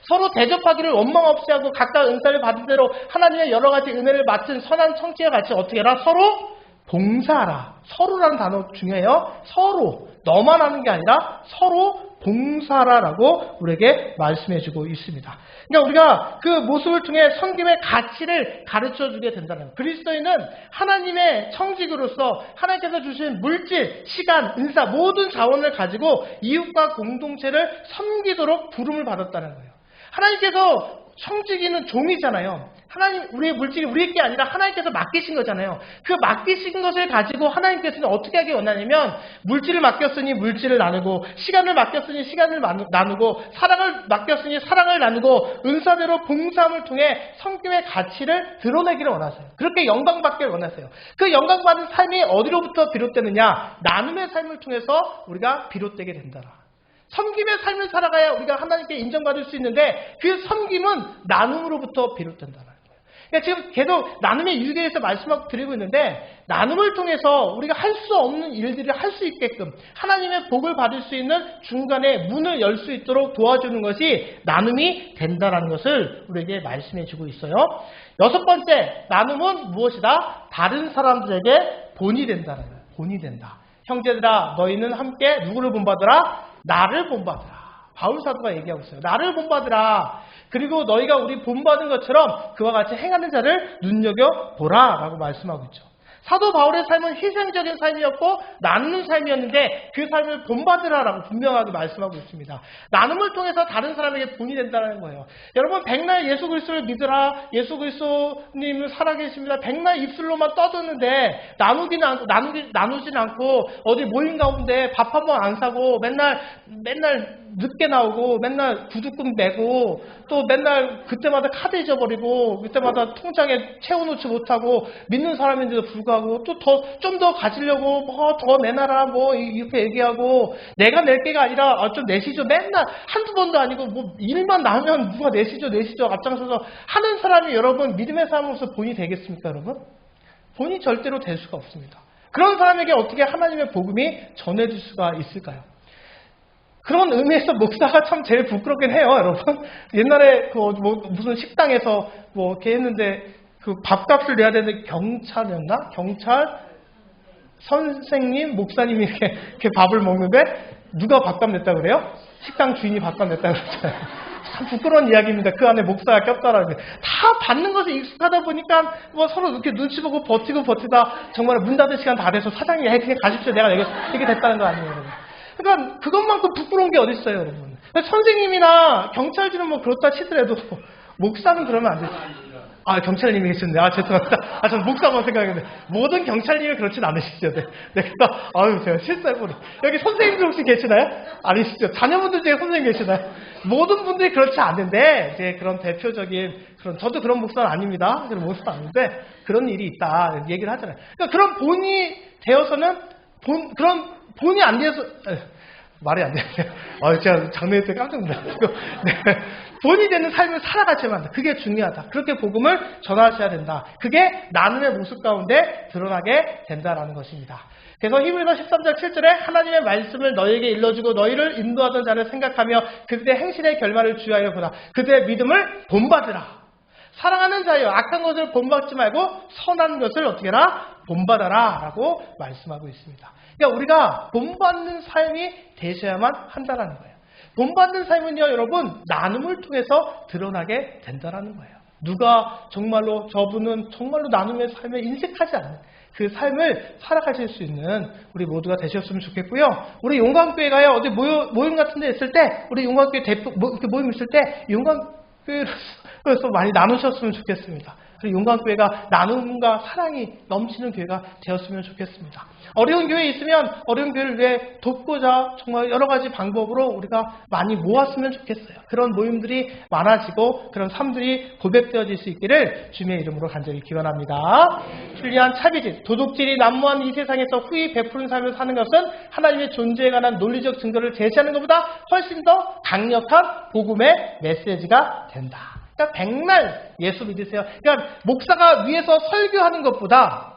서로 대접하기를 원망 없이 하고 각각 은사를 받은 대로 하나님의 여러 가지 은혜를 맡은 선한 청지와 같이 어떻게 해라? 서로 봉사하라. 서로라는 단어 중요해요. 서로. 너만 하는 게 아니라 서로 봉사하라라고 우리에게 말씀해주고 있습니다. 그러니까 우리가 그 모습을 통해 섬김의 가치를 가르쳐주게 된다는 거예요. 그리스도인은 하나님의 청직으로서 하나님께서 주신 물질, 시간, 은사 모든 자원을 가지고 이웃과 공동체를 섬기도록 부름을 받았다는 거예요. 하나님께서 청지기는 종이잖아요. 하나님, 우리의 물질이 우리의 게 아니라 하나님께서 맡기신 거잖아요. 그 맡기신 것을 가지고 하나님께서는 어떻게 하기 원하냐면 물질을 맡겼으니 물질을 나누고 시간을 맡겼으니 시간을 나누고 사랑을 맡겼으니 사랑을 나누고 은사대로 봉사함을 통해 섬김의 가치를 드러내기를 원하세요. 그렇게 영광받기를 원하세요. 그 영광받은 삶이 어디로부터 비롯되느냐? 나눔의 삶을 통해서 우리가 비롯되게 된다. 섬김의 삶을 살아가야 우리가 하나님께 인정받을 수 있는데 그 섬김은 나눔으로부터 비롯된다는 거예요. 그러니까 지금 계속 나눔의 이유에 대해서 말씀하고 드리고 있는데 나눔을 통해서 우리가 할 수 없는 일들을 할 수 있게끔 하나님의 복을 받을 수 있는 중간에 문을 열 수 있도록 도와주는 것이 나눔이 된다는 것을 우리에게 말씀해 주고 있어요. 여섯 번째, 나눔은 무엇이다? 다른 사람들에게 본이 된다는 거예요. 본이 된다. 형제들아, 너희는 함께 누구를 본받으라? 나를 본받으라. 바울 사도가 얘기하고 있어요. 나를 본받으라. 그리고 너희가 우리 본받은 것처럼 그와 같이 행하는 자를 눈여겨보라 라고 말씀하고 있죠. 사도 바울의 삶은 희생적인 삶이었고 나누는 삶이었는데 그 삶을 본받으라라고 분명하게 말씀하고 있습니다. 나눔을 통해서 다른 사람에게 본이 된다는 거예요. 여러분, 백날 예수 그리스도를 믿으라, 예수 그리스도님을 살아계십니다. 백날 입술로만 떠드는데 나누진 않고 어디 모임 가운데 밥 한 번 안 사고 맨날 늦게 나오고 맨날 구두금 매고 또 맨날 그때마다 카드 잊어버리고 그때마다 통장에 채워놓지 못하고 믿는 사람인데도 불구하고 또 좀 더 가지려고 뭐 더 내놔라 뭐 이렇게 얘기하고 내가 낼 게가 아니라 좀 내시죠. 맨날 한두 번도 아니고 뭐 일만 나오면 누가 내시죠 앞장서서 하는 사람이 여러분 믿음의 삶으로서 본이 되겠습니까 여러분? 본이 절대로 될 수가 없습니다. 그런 사람에게 어떻게 하나님의 복음이 전해질 수가 있을까요? 그런 의미에서 목사가 참 제일 부끄럽긴 해요, 여러분. 옛날에 무슨 식당에서 이렇게 했는데 그 밥값을 내야 되는데 경찰이었나? 경찰 선생님, 목사님이 이렇게 밥을 먹는데 누가 밥값 냈다 그래요? 식당 주인이 밥값 냈다 그랬잖아요. 참 부끄러운 이야기입니다. 그 안에 목사가 꼈다라는 게. 다 받는 것에 익숙하다 보니까 서로 이렇게 눈치 보고 버티다 정말 문 닫을 시간 다 돼서 사장님이 그냥 가십시오. 내가 이렇게 됐다는 거 아니에요, 여러분. 그러니까 그것만큼 부끄러운 게 어디 있어요, 여러분. 선생님이나 경찰들은 그렇다 치더라도 목사는 그러면 안 되죠. 경찰님이 계셨네. 죄송합니다. 저는 목사만 생각했는데 모든 경찰님이 그렇진 않으시죠. 네. 그래서 제가 실수해버려. 여기 선생님들 혹시 계시나요? 아니시죠. 자녀분들 중에 선생님 계시나요? 모든 분들이 그렇지 않은데 이제 그런 대표적인 저도 그런 목사는 아닙니다. 그런 목사는 아닌데 그런 일이 있다 얘기를 하잖아요. 그러니까 그런 본이 되어서는 그런 본이 안 돼서 말이 안 되네요. 제가 장례 때 깜짝 놀랐고 본이 되는 삶을 살아가셔야 한다. 그게 중요하다. 그렇게 복음을 전하셔야 된다. 그게 나눔의 모습 가운데 드러나게 된다라는 것입니다. 그래서 히브리서 13장 7절에 하나님의 말씀을 너희에게 일러주고 너희를 인도하던 자를 생각하며 그들의 행실의 결말을 주의하여 보라. 그들의 믿음을 본받으라. 사랑하는 자여 악한 것을 본받지 말고 선한 것을 어떻게 해라? 본받아라 라고 말씀하고 있습니다. 그러니까 우리가 본받는 삶이 되셔야만 한다는 거예요. 본받는 삶은요, 여러분, 나눔을 통해서 드러나게 된다는 거예요. 누가 정말로 저분은 정말로 나눔의 삶에 인색하지 않는 그 삶을 살아가실 수 있는 우리 모두가 되셨으면 좋겠고요. 우리 용광교회가요, 어제 모임 같은 데 있을 때, 우리 용광교회 모임 있을 때 용광교회로서 많이 나누셨으면 좋겠습니다. 그리고 용광교회가 나눔과 사랑이 넘치는 교회가 되었으면 좋겠습니다. 어려운 교회에 있으면 어려운 교회를 위해 돕고자 정말 여러 가지 방법으로 우리가 많이 모았으면 좋겠어요. 그런 모임들이 많아지고 그런 삶들이 고백되어질 수 있기를 주님의 이름으로 간절히 기원합니다. 불리한 차별질, 도둑질이 난무한 이 세상에서 후히 베푸는 삶을 사는 것은 하나님의 존재에 관한 논리적 증거를 제시하는 것보다 훨씬 더 강력한 복음의 메시지가 된다. 그러니까 백날 예수 믿으세요. 그러니까 목사가 위에서 설교하는 것보다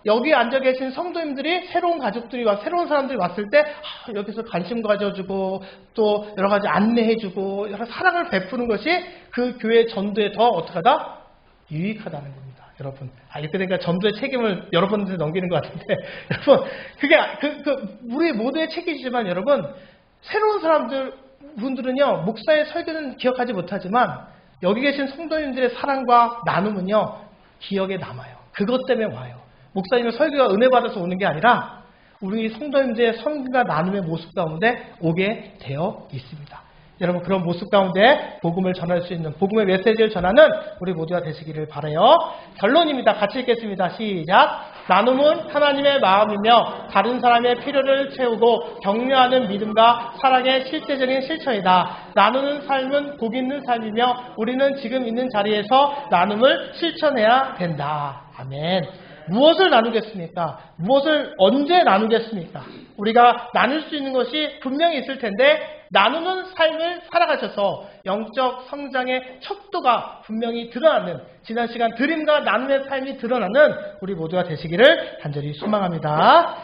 여기 앉아 계신 성도님들이 새로운 가족들이 새로운 사람들이 왔을 때 여기서 관심 가져주고 또 여러 가지 안내해주고 여러 사랑을 베푸는 것이 그 교회 전도에 더 어떻게 하다? 유익하다는 겁니다. 여러분. 이렇게 되니까 전도의 책임을 여러분한테 넘기는 것 같은데 여러분 그게 우리 모두의 책임이지만 여러분 새로운 분들은요 목사의 설교는 기억하지 못하지만 여기 계신 성도님들의 사랑과 나눔은요 기억에 남아요. 그것 때문에 와요. 목사님의 설교가 은혜 받아서 오는 게 아니라 우리 성도님들의 섬김과 나눔의 모습 가운데 오게 되어 있습니다. 여러분 그런 모습 가운데 복음을 전할 수 있는 복음의 메시지를 전하는 우리 모두가 되시기를 바라요. 결론입니다. 같이 읽겠습니다. 시작. 나눔은 하나님의 마음이며 다른 사람의 필요를 채우고 격려하는 믿음과 사랑의 실제적인 실천이다. 나누는 삶은 복 있는 삶이며 우리는 지금 있는 자리에서 나눔을 실천해야 된다. 아멘. 무엇을 나누겠습니까? 무엇을 언제 나누겠습니까? 우리가 나눌 수 있는 것이 분명히 있을 텐데 나누는 삶을 살아가셔서 영적 성장의 척도가 분명히 드러나는 지난 시간 드림과 나눔의 삶이 드러나는 우리 모두가 되시기를 간절히 소망합니다.